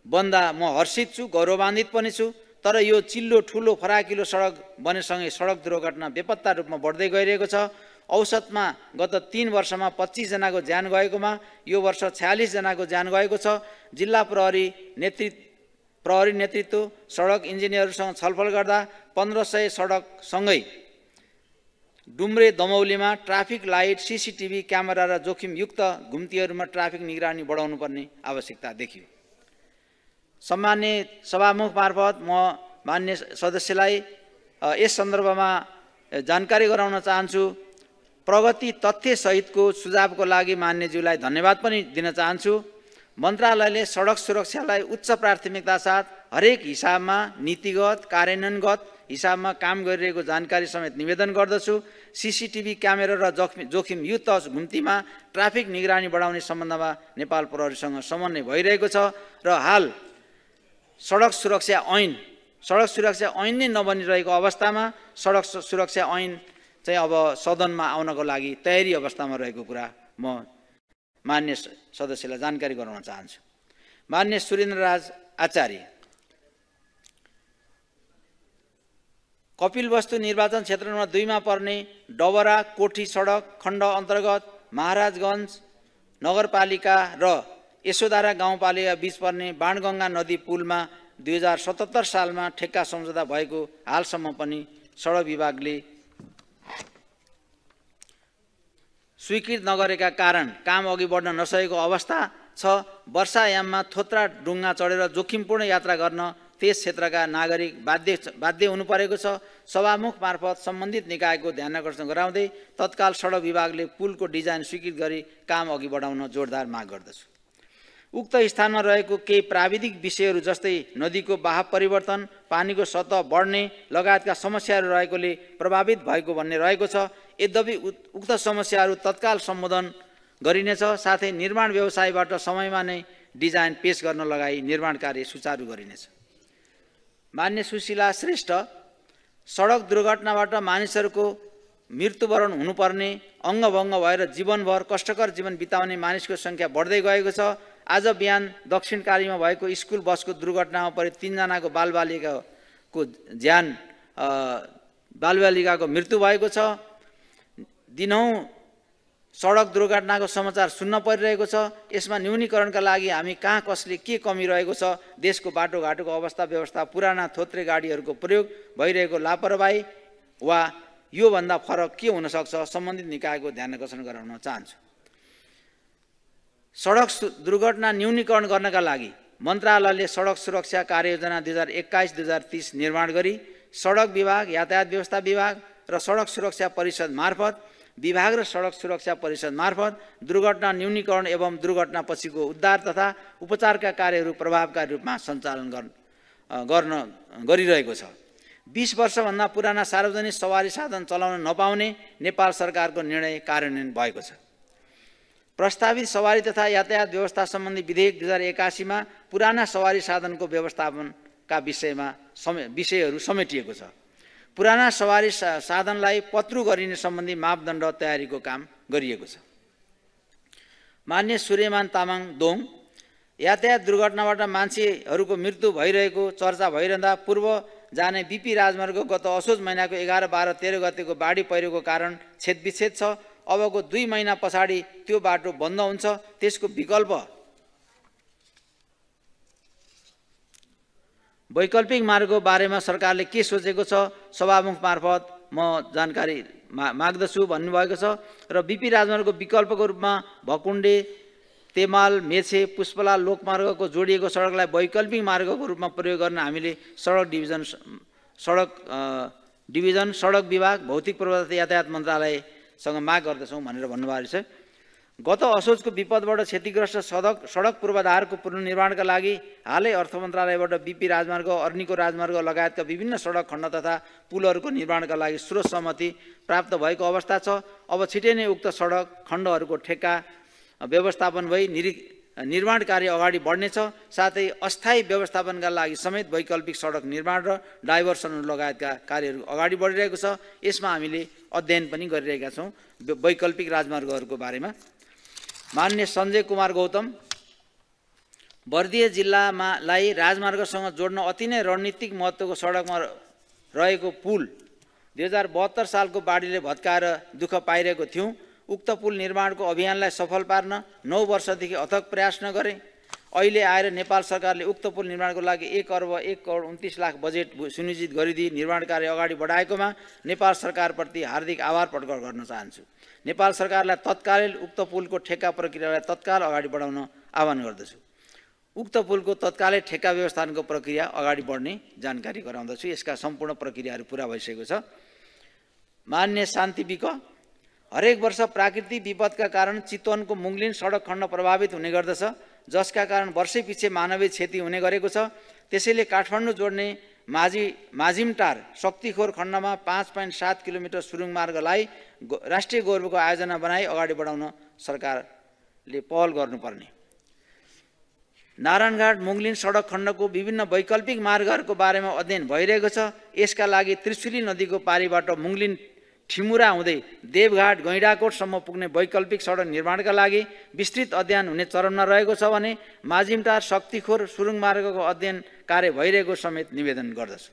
बन्दा म हर्षित छु, गौरवान्वित पनि छु। तर यो चिल्लो ठुलो फराकिलो सडक बनेसँगै सडक दुर्घटना बेपत्ता रूपमा बढ्दै गइरहेको छ। औसतमा गत 3 वर्षमा 25 जनाको ज्यान गएकोमा यो वर्ष 46 जनाको ज्यान गएको छ। जिल्ला प्रहरी नेतृत्व सडक इन्जिनियरहरूसँग छलफल गर्दा 1500 सडकसँगै डुम्रे दमौलीमा ट्राफिक लाइट, सीसीटीभी क्यामेरा र जोखिमयुक्त घुम्तीहरूमा ट्राफिक निगरानी बढाउनु पर्ने आवश्यकता देखियो। सम्मान्य सभामुख मार्फत म मान्य सदस्यलाई यस सन्दर्भमा जानकारी गराउन चाहन्छु। प्रगति तथ्य सहितको सुझावको लागि मान्यज्यूलाई धन्यवाद पनि दिन चाहन्छु। मन्त्रालयले सडक सुरक्षालाई उच्च प्राथमिकता साथ हरेक हिसाबमा नीतिगत कार्यान्वयनगत हिसाबमा काम गरिरहेको जानकारी समेत निवेदन गर्दछु। सीसीटीभी क्यामेरा र जोखिमयुक्त घुम्तीमा ट्राफिक निगरानी बढाउने सम्बन्धमा नेपाल प्रहरीसँग समन्वय भइरहेको छ र हाल सडक सुरक्षा ऐन नै नबनिरहेको अवस्थामा सडक सुरक्षा ऐन चाहिँ अब सदनमा आउनको लागि तयारी अवस्थामा रहेको कुरा म मान्य सदस्यलाई जानकारी गराउन चाहन्छु। मान्य सुरेन्द्रराज आचार्य, कपिलवस्तु निर्वाचन क्षेत्र नम्बर 2 मा पर्ने डबरा कोठी सडक खण्ड अन्तर्गत महाराजगञ्ज नगरपालिका र यशोधारा गाउँपालिका बीच पर्ने बाणगङ्गा नदी पुलमा 2077 सालमा ठेक्का सम्झौता भएको हालसम्म पनि सडक विभागले स्वीकृत नगरेका कारण काम अघि बढ्न नसकेको अवस्था छ। वर्षायाममा थोत्रा डुङ्गा चढेर जोखिमपूर्ण यात्रा गर्न त्यस क्षेत्रका नागरिक बाध्य हुनु परेको छ। सभामुख मार्फत सम्बन्धित निकायको ध्यानआकर्षण गराउँदै तत्काल सडक विभागले पुलको डिजाइन स्वीकृत गरी काम अघि बढाउन जोरदार माग गर्दछु। उक्त स्थानमा रहेको केही प्राविधिक विषयहरू जस्तै नदीको बहाव परिवर्तन, पानीको सतह बढ्ने लगायतका समस्याहरू रहेकोले प्रभावित भएको भन्ने रहेको छ। यद्यपि उक्त समस्याहरू तत्काल सम्बोधन गरिनेछ। साथै निर्माण व्यवसायबाट समयमा नै डिजाइन पेश गर्न लगाई निर्माण कार्य सुचारू गरिनेछ। मान्य सुशीला श्रेष्ठ, सडक दुर्घटनाबाट मानिसहरूको मृत्युवरण हुनुपर्ने, अङ्गभङ्ग भएर जीवनभर कष्टकर जीवन बिताउने मानिसको सङ्ख्या बढ्दै गएको छ। आज बिहान दक्षिणकालीमा भएको स्कुल बसको दुर्घटनामा परि 3 जनाको बालबालिकाको मृत्यु भएको छ। दिनहुँ सडक दुर्घटनाको समाचार सुन्न परिरहेको छ। यसमा न्यूनीकरणका लागि हामी कहाँ कसले के कमी रहेको छ, देशको बाटोघाटोको अवस्था व्यवस्था, पुराना थोत्रे गाडीहरूको प्रयोग, भइरहेको लापरवाही वा योभन्दा फरक के हुन सक्छ सम्बन्धित निकायको ध्यान आकर्षण गराउन चाहन्छु। सडक दुर्घटना न्यूनीकरण गर्नका लागि मन्त्रालयले सडक सुरक्षा कार्ययोजना 2021-2030 निर्माण गरी सडक विभाग, यातायात व्यवस्था विभाग र सडक सुरक्षा परिषद मार्फत विभाग र सडक सुरक्षा परिषद मार्फत दुर्घटना न्यूनीकरण एवं दुर्घटना पछिको उद्धार तथा उपचारका कार्यहरू प्रभावकारी रूपमा सञ्चालन गरिरहेको छ। 20 वर्षभन्दा पुराना सार्वजनिक सवारी साधन चलाउन नपाउने नेपाल सरकारको निर्णय कार्यान्वयन भएको छ। प्रस्तावित सवारी तथा यातायात व्यवस्था सम्बन्धी विधेयक 2081 मा पुराना सवारी साधनको व्यवस्थापनका विषयहरू समेटिएको छ। पुराना सवारी साधनलाई पत्रु गरिने सम्बन्धी मापदण्ड तयारीको काम गरिएको छ। मान्य सूर्यमान तामाङ दोङ, यातायात दुर्घटनाबाट मान्छेहरूको मृत्यु भइरहेको चर्चा भइरहँदा पूर्व जाने बीपी राजमार्ग गत असोज महिनाको 11, 12, 13 गतेको बाढी पहिरोको कारण छेदविच्छेद छ। अबको 2 महिना पछाडि त्यो बाटो बन्द हुन्छ। त्यसको वैकल्पिक मार्गको बारेमा सरकारले के सोचेको छ सभामुख मार्फत म जानकारी माग्दछु भन्नुभएको छ। र बीपी राजमार्गको विकल्पको रूपमा भकुण्डे, तेमाल, मेछे, पुष्पलाल लोकमार्गको जोडिएको सडकलाई वैकल्पिक मार्गको रूपमा प्रयोग गर्न हामीले सडक डिभिजन, सडक विभाग, भौतिक पूर्वाधार तथा यातायात मन्त्रालयसँग माग गर्दछौँ भनेर भन्नुभएको छ। गत असोजको विपदबाट क्षतिग्रस्त सडक पूर्वाधारको पुनर्निर्माणका लागि हालै अर्थ मन्त्रालयबाट बीपी राजमार्ग, अर्नीको राजमार्ग लगायतका विभिन्न सडक खण्ड तथा पुलहरूको निर्माणका लागि स्रोत सहमति प्राप्त भएको अवस्था छ। अब छिटै नै उक्त सडक खण्डहरूको ठेक्का व्यवस्थापन भई निर्माण कार्य अगाडि बढ्नेछ। साथै अस्थायी व्यवस्थापनका लागि समेत वैकल्पिक सडक निर्माण र डाइभर्सनहरू लगायतका कार्यहरू अगाडि बढिरहेको छ। यसमा हामीले अध्ययन पनि गरिरहेका छौँ वैकल्पिक राजमार्गहरूको बारेमा। मान्य सञ्जय कुमार गौतम, बर्दिया जिल्लालाई राजमार्गसँग जोड्न अति नै रणनीतिक महत्त्वको सडकमा रहेको पुल 2072 सालको बाढीले भत्काएर दुःख पाइरहेको थियौँ। उक्त पुल निर्माणको अभियानलाई सफल पार्न 9 वर्षदेखि अथक प्रयास नगरे अहिले आएर नेपाल सरकारले उक्त पुल निर्माणको लागि 1 अर्ब 1 करोड 29 लाख बजेट सुनिश्चित गरिदिई निर्माण कार्य अगाडि बढाएकोमा नेपाल सरकारप्रति हार्दिक आभार प्रकट गर्न चाहन्छु। नेपाल सरकारलाई तत्कालीन उक्त पुलको ठेक्का प्रक्रियालाई तत्काल अगाडि बढाउन आह्वान गर्दछु। उक्त पुलको तत्कालै ठेक्का व्यवस्थापनको प्रक्रिया अगाडि बढ्ने जानकारी गराउँदछु। यसका सम्पूर्ण प्रक्रियाहरू पुरा भइसकेको छ। मान्य शान्ति विक, हरेक वर्ष प्राकृतिक विपदका कारण चितवनको मुङ्लिन सडक खण्ड प्रभावित हुने गर्दछ, जसका कारण वर्षैपिछे मानवीय क्षति हुने गरेको छ। त्यसैले काठमाडौँ जोड्ने माझिमटार शक्तिखोर खण्डमा 5.7 किलोमिटर सुरुङ मार्गलाई राष्ट्रिय गौरवको आयोजना बनाई अगाडि बढाउन सरकारले पहल गर्नुपर्ने। नारायणघाट मुङ्लिन सडक खण्डको विभिन्न वैकल्पिक मार्गहरूको बारेमा अध्ययन भइरहेको छ। यसका लागि त्रिशुली नदीको पारीबाट मुङ्लिन ठिमुरा हुँदै देवघाट गैँडाकोटसम्म पुग्ने वैकल्पिक सडक निर्माणका लागि विस्तृत अध्ययन हुने चरणमा रहेको छ भने माझिमटार शक्तिखोर सुरुङ मार्गको अध्ययन कार्य भइरहेको समेत निवेदन गर्दछु।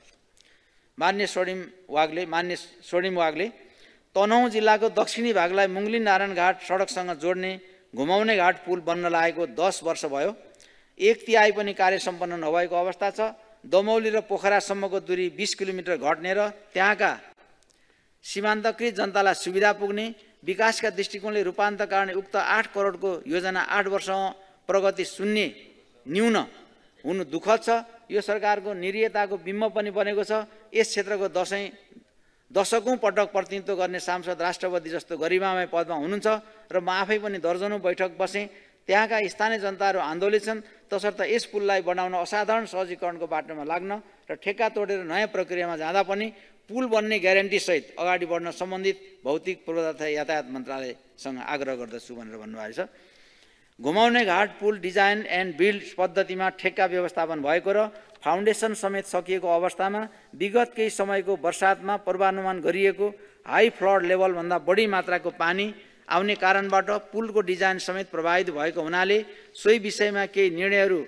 मान्य स्वर्णिम वाग्ले, तनहुँ जिल्लाको दक्षिणी भागलाई मुङ्लिन नारायणघाट सडकसँग जोड्ने घुमाउने घाट पुल बन्न लागेको 10 वर्ष भयो। 1/3 पनि कार्य सम्पन्न नभएको अवस्था छ। दमौली र पोखरासम्मको दूरी 20 किलोमिटर घट्ने र त्यहाँका सीमान्तकृत जनतालाई सुविधा पुग्ने विकासका दृष्टिकोणले रूपान्तरण गर्ने उक्त 8 करोडको योजना 8 वर्षमा प्रगति शून्य न्यून हुनु दुःखद छ। यो सरकारको निरीयताको बिम्ब पनि बनेको छ। यस क्षेत्रको दशकौं पटक प्रतिनिधित्व गर्ने सांसद राष्ट्रपति जस्तो गरिमामय पदमा हुनुहुन्छ र म आफै पनि दर्जनौं बैठक बसेँ। त्यहाँका स्थानीय जनताहरू आन्दोलित छन्। तसर्थ यस पुललाई बनाउन असाधारण सहजीकरणको बाटोमा लाग्न र ठेक्का तोडेर नयाँ प्रक्रियामा जाँदा पनि पुल बन्ने ग्यारेन्टी सहित अगाडि बढ्न सम्बन्धित भौतिक पूर्वाधार तथा यातायात मन्त्रालयसँग आग्रह गर्दछु भनेर भन्नुभएको छ। घुमाउने घाट पुल डिजाइन एन्ड बिल्ड पद्धतिमा ठेक्का व्यवस्थापन भएको र फाउन्डेसन समेत सकिएको अवस्थामा विगत केही समयको बर्सातमा पूर्वानुमान गरिएको हाई फ्लड लेभलभन्दा बढी मात्राको पानी आउने कारणबाट पुलको डिजाइन समेत प्रभावित भएको हुनाले सोही विषयमा केही निर्णयहरू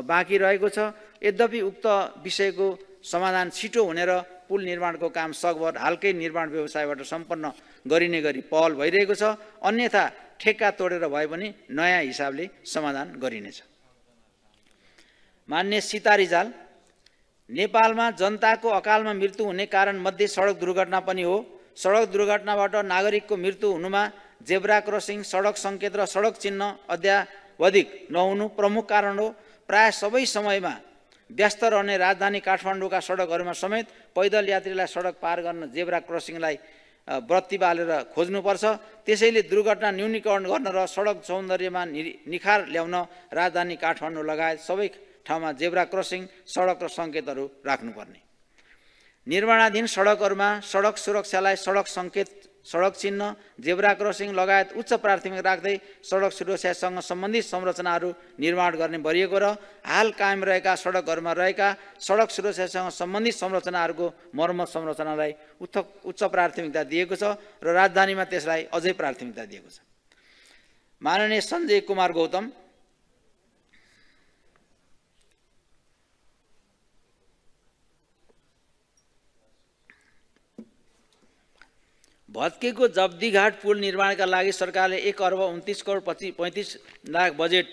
बाँकी रहेको छ। यद्यपि उक्त विषयको समाधान छिटो हुने र पुल निर्माणको काम सकभर हालकै निर्माण व्यवसायबाट सम्पन्न गरिने गरी पहल भइरहेको छ। अन्यथा ठेक्का तोडेर भए पनि नयाँ हिसाबले समाधान गरिनेछ। मान्य सीता रिजाल, नेपालमा जनताको अकालमा मृत्यु हुने कारण मध्ये सडक दुर्घटना पनि हो। सडक दुर्घटनाबाट नागरिकको मृत्यु हुनुमा जेब्रा क्रसिङ, सडक सङ्केत र सडक चिन्ह अद्यावधिक नहुनु प्रमुख कारण हो। प्राय सबै समयमा व्यस्त रहने राजधानी काठमाडौँका सडकहरूमा समेत पैदल यात्रीलाई सडक पार गर्न जेब्रा क्रसिङलाई बत्ती बालेर खोज्नुपर्छ। त्यसैले दुर्घटना न्यूनीकरण गर्न र सडक सौन्दर्यमा निखार ल्याउन राजधानी काठमाडौँ लगायत सबै ठाउँमा जेब्रा क्रसिङ, सडक र सङ्केतहरू राख्नुपर्ने। निर्माणाधीन सडकहरूमा सडक सुरक्षालाई सडक सङ्केत, सडक चिन्ह, जेब्रा क्रसिङ लगायत उच्च प्राथमिकता राख्दै सडक सुरक्षासँग सम्बन्धित संरचनाहरू निर्माण गर्ने गरिएको र हाल कायम रहेका सडकहरूमा रहेका सडक सुरक्षासँग सम्बन्धित संरचनाहरूको मर्मत संरचनालाई उच्च प्राथमिकता दिएको छ र राजधानीमा त्यसलाई अझै प्राथमिकता दिएको छ। माननीय सञ्जय कुमार गौतम, भत्केको जब्दीघाट पुल निर्माणका लागि सरकारले 1 अर्ब 29 करोड 35 लाख बजेट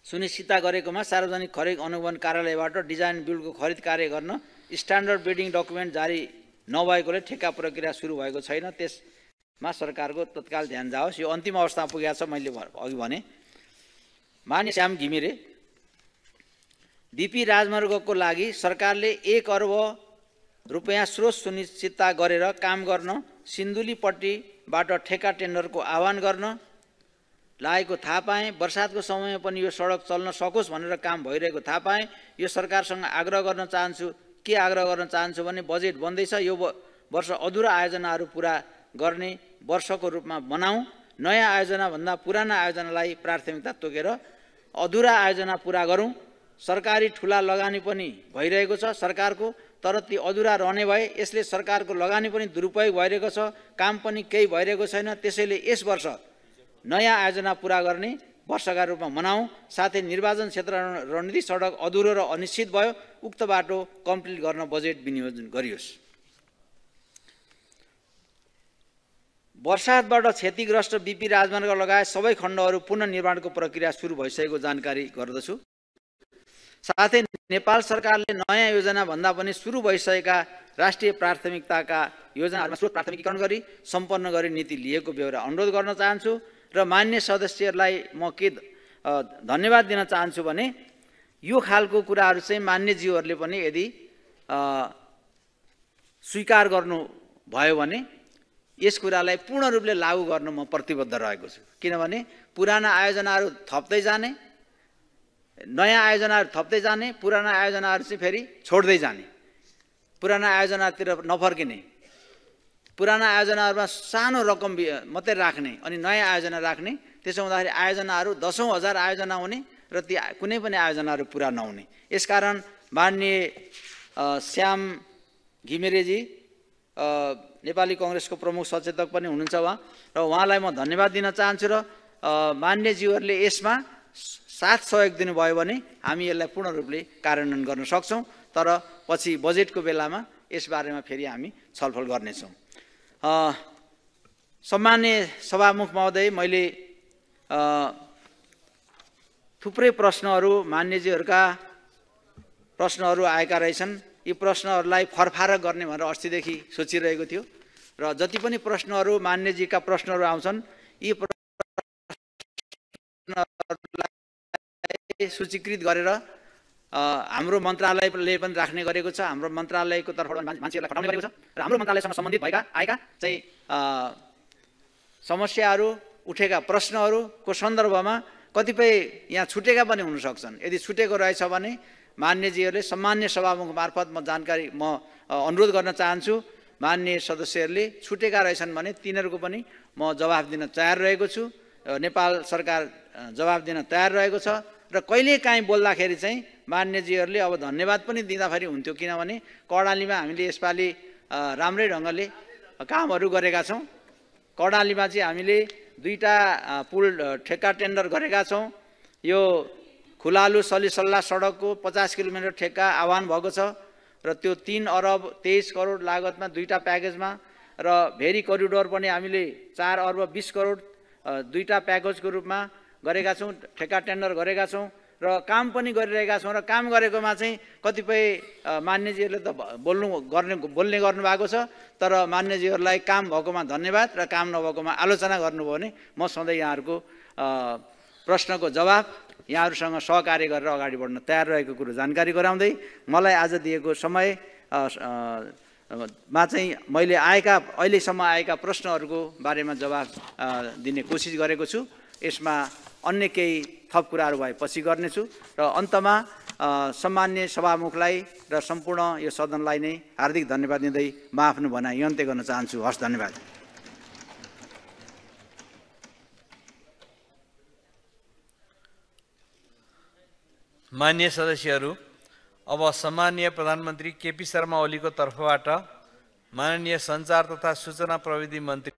सुनिश्चित गरेकोमा सार्वजनिक खरिद अनुगमन कार्यालयबाट डिजाइन बिल्डको खरिद कार्य गर्न स्ट्यान्डर्ड बिडिङ डकुमेन्ट जारी नभएकोले ठेक्का प्रक्रिया सुरु भएको छैन। त्यसमा सरकारको तत्काल ध्यान जाओस्। यो अन्तिम अवस्थामा पुगेको छ। मैले अघि भने माननीय श्याम घिमिरे, बीपी राजमार्गको लागि सरकारले 1 अर्ब रुपैयाँ स्रोत सुनिश्चित गरेर काम गर्न सिन्धुलीपट्टिबाट ठेक्का टेन्डरको आह्वान गर्न लागेको थाहा पाएँ। वर्षातको समयमा पनि यो सडक चल्न सकोस् भनेर काम भइरहेको थाहा पाएँ। यो सरकारसँग आग्रह गर्न चाहन्छु। के आग्रह गर्न चाहन्छु भने बजेट बन्दैछ, यो वर्ष अधुरा आयोजनाहरू पुरा गर्ने वर्षको रूपमा बनाऊँ। नयाँ आयोजनाभन्दा पुराना आयोजनालाई प्राथमिकता तोकेर अधुरा आयोजना पुरा गरौँ। सरकारी ठुला लगानी पनि भइरहेको छ सरकारको, तर ती अधुरा रहने भए यसले सरकारको लगानी पनि दुरुपयोग भइरहेको छ, काम पनि केही भइरहेको छैन। त्यसैले यस वर्ष नयाँ आयोजना पुरा गर्ने वर्षका रूपमा मनाऊँ। साथै निर्वाचन क्षेत्र रणनीति सडक अधुरो र अनिश्चित भयो, उक्त बाटो कम्प्लिट गर्न बजेट विनियोजन गरियोस्। वर्षातबाट क्षतिग्रस्त बीपी राजमार्ग लगायत सबै खण्डहरू पुनर्निर्माणको प्रक्रिया सुरु भइसकेको जानकारी गर्दछु। साथै नेपाल सरकारले नयाँ योजना भन्दा पनि सुरु भइसकेका राष्ट्रिय प्राथमिकताका योजनाहरूमा स्रोत प्राथमिकीकरण गरी सम्पन्न गरी नीति लिएको बेहोरा अनुरोध गर्न चाहन्छु। र मान्य सदस्यहरूलाई म के धन्यवाद दिन चाहन्छु भने यो खालको कुराहरू चाहिँ मान्यज्यूहरूले पनि यदि स्वीकार गर्नुभयो भने यस कुरालाई पूर्ण रूपले लागू गर्न म प्रतिबद्ध रहेको छु। किनभने पुराना आयोजनाहरू थप्दै जाने, नयाँ आयोजनाहरू थप्दै जाने, पुराना आयोजनाहरू चाहिँ फेरि छोड्दै जाने, पुराना आयोजनातिर नफर्किने, पुराना आयोजनाहरूमा सानो रकम मात्रै राख्ने अनि नयाँ आयोजना राख्ने। त्यसो हुँदाखेरि आयोजनाहरू 10,000 आयोजना हुने र ती कुनै पनि आयोजनाहरू पुरा नहुने। यसकारण माननीय श्याम घिमिरेजी नेपाली कङ्ग्रेसको प्रमुख सचेतक पनि हुनुहुन्छ उहाँ, र उहाँलाई म धन्यवाद दिन चाहन्छु। र मान्यज्यूहरूले यसमा साथ सहयोग दिनुभयो भने हामी यसलाई पूर्ण रूपले कार्यान्वयन गर्न सक्छौँ। तर पछि बजेटको बेलामा यसबारेमा फेरि हामी छलफल गर्नेछौँ। सम्माननीय सभामुख महोदय, मैले थुप्रै प्रश्नहरू मान्यज्यूहरूका प्रश्नहरू आएका रहेछन्। यी प्रश्नहरूलाई फरफारक गर्ने भनेर अस्तिदेखि सोचिरहेको थियो र जति पनि प्रश्नहरू मान्यजीका प्रश्नहरू आउँछन् यी प्रश्नहरूलाई सूचीकृत गरेर हाम्रो मन्त्रालयले पनि राख्ने गरेको छ। हाम्रो मन्त्रालयको तर्फबाट मान्छेहरूलाई पठाउने गरेको छ र हाम्रो मन्त्रालयसँग सम्बन्धित आएका चाहिँ समस्याहरू, उठेका प्रश्नहरूको सन्दर्भमा कतिपय यहाँ छुटेका पनि हुन सक्छन्। यदि छुटेको रहेछ भने मान्यजीहरूले सम्मान्य सभामुख मार्फत म अनुरोध गर्न चाहन्छु। मान्य सदस्यहरूले छुटेका रहेछन् भने तिनीहरूको पनि म जवाफ दिन तयार रहेको छु। नेपाल सरकार जवाफ दिन तयार रहेको छ र कहिलेकाहीँ बोल्दाखेरि चाहिँ मान्यजीहरूले अब धन्यवाद पनि दिँदाखेरि हुन्थ्यो, किनभने कर्णालीमा हामीले यसपालि राम्रै ढङ्गले कामहरू गरेका छौँ। कर्णालीमा चाहिँ हामीले 2टा पुल ठेक्का टेन्डर गरेका छौँ। यो खुलालु सलिसल्ला सडकको 50 किलोमिटर ठेक्का आह्वान भएको छ र त्यो 3 अर्ब 23 करोड लागतमा 2टा प्याकेजमा, र भेरी करिडोर पनि हामीले 4 अर्ब 20 करोड 2टा प्याकेजको रूपमा गरेका छौँ, ठेक्का टेन्डर गरेका छौँ। र काम पनि गरिरहेका छौँ र काम गरेकोमा चाहिँ कतिपय मान्यजीहरूले त बोल्ने गर्नुभएको छ, तर मान्यजीहरूलाई काम भएकोमा धन्यवाद र काम नभएकोमा आलोचना गर्नुभयो भने म सधैँ यहाँहरूको प्रश्नको जवाब यहाँहरूसँग सहकार्य गरेर अगाडि बढ्न तयार रहेको कुरो जानकारी गराउँदै मलाई आज दिएको समय मा चाहिँ मैले अहिलेसम्म आएका प्रश्नहरूको बारेमा जवाब दिने कोसिस गरेको छु। यसमा अन्य केही थप कुराहरू भए पछि गर्नेछु र अन्तमा सम्मान्य सभामुखलाई र सम्पूर्ण यो सदनलाई नै हार्दिक धन्यवाद दिँदै म आफ्नो भनाइ अन्त्य गर्न चाहन्छु। हस्, धन्यवाद। मान्य सदस्यहरू, अब सम्मानीय प्रधानमन्त्री केपी शर्मा ओलीको तर्फबाट माननीय सञ्चार तथा सूचना प्रविधि मन्त्री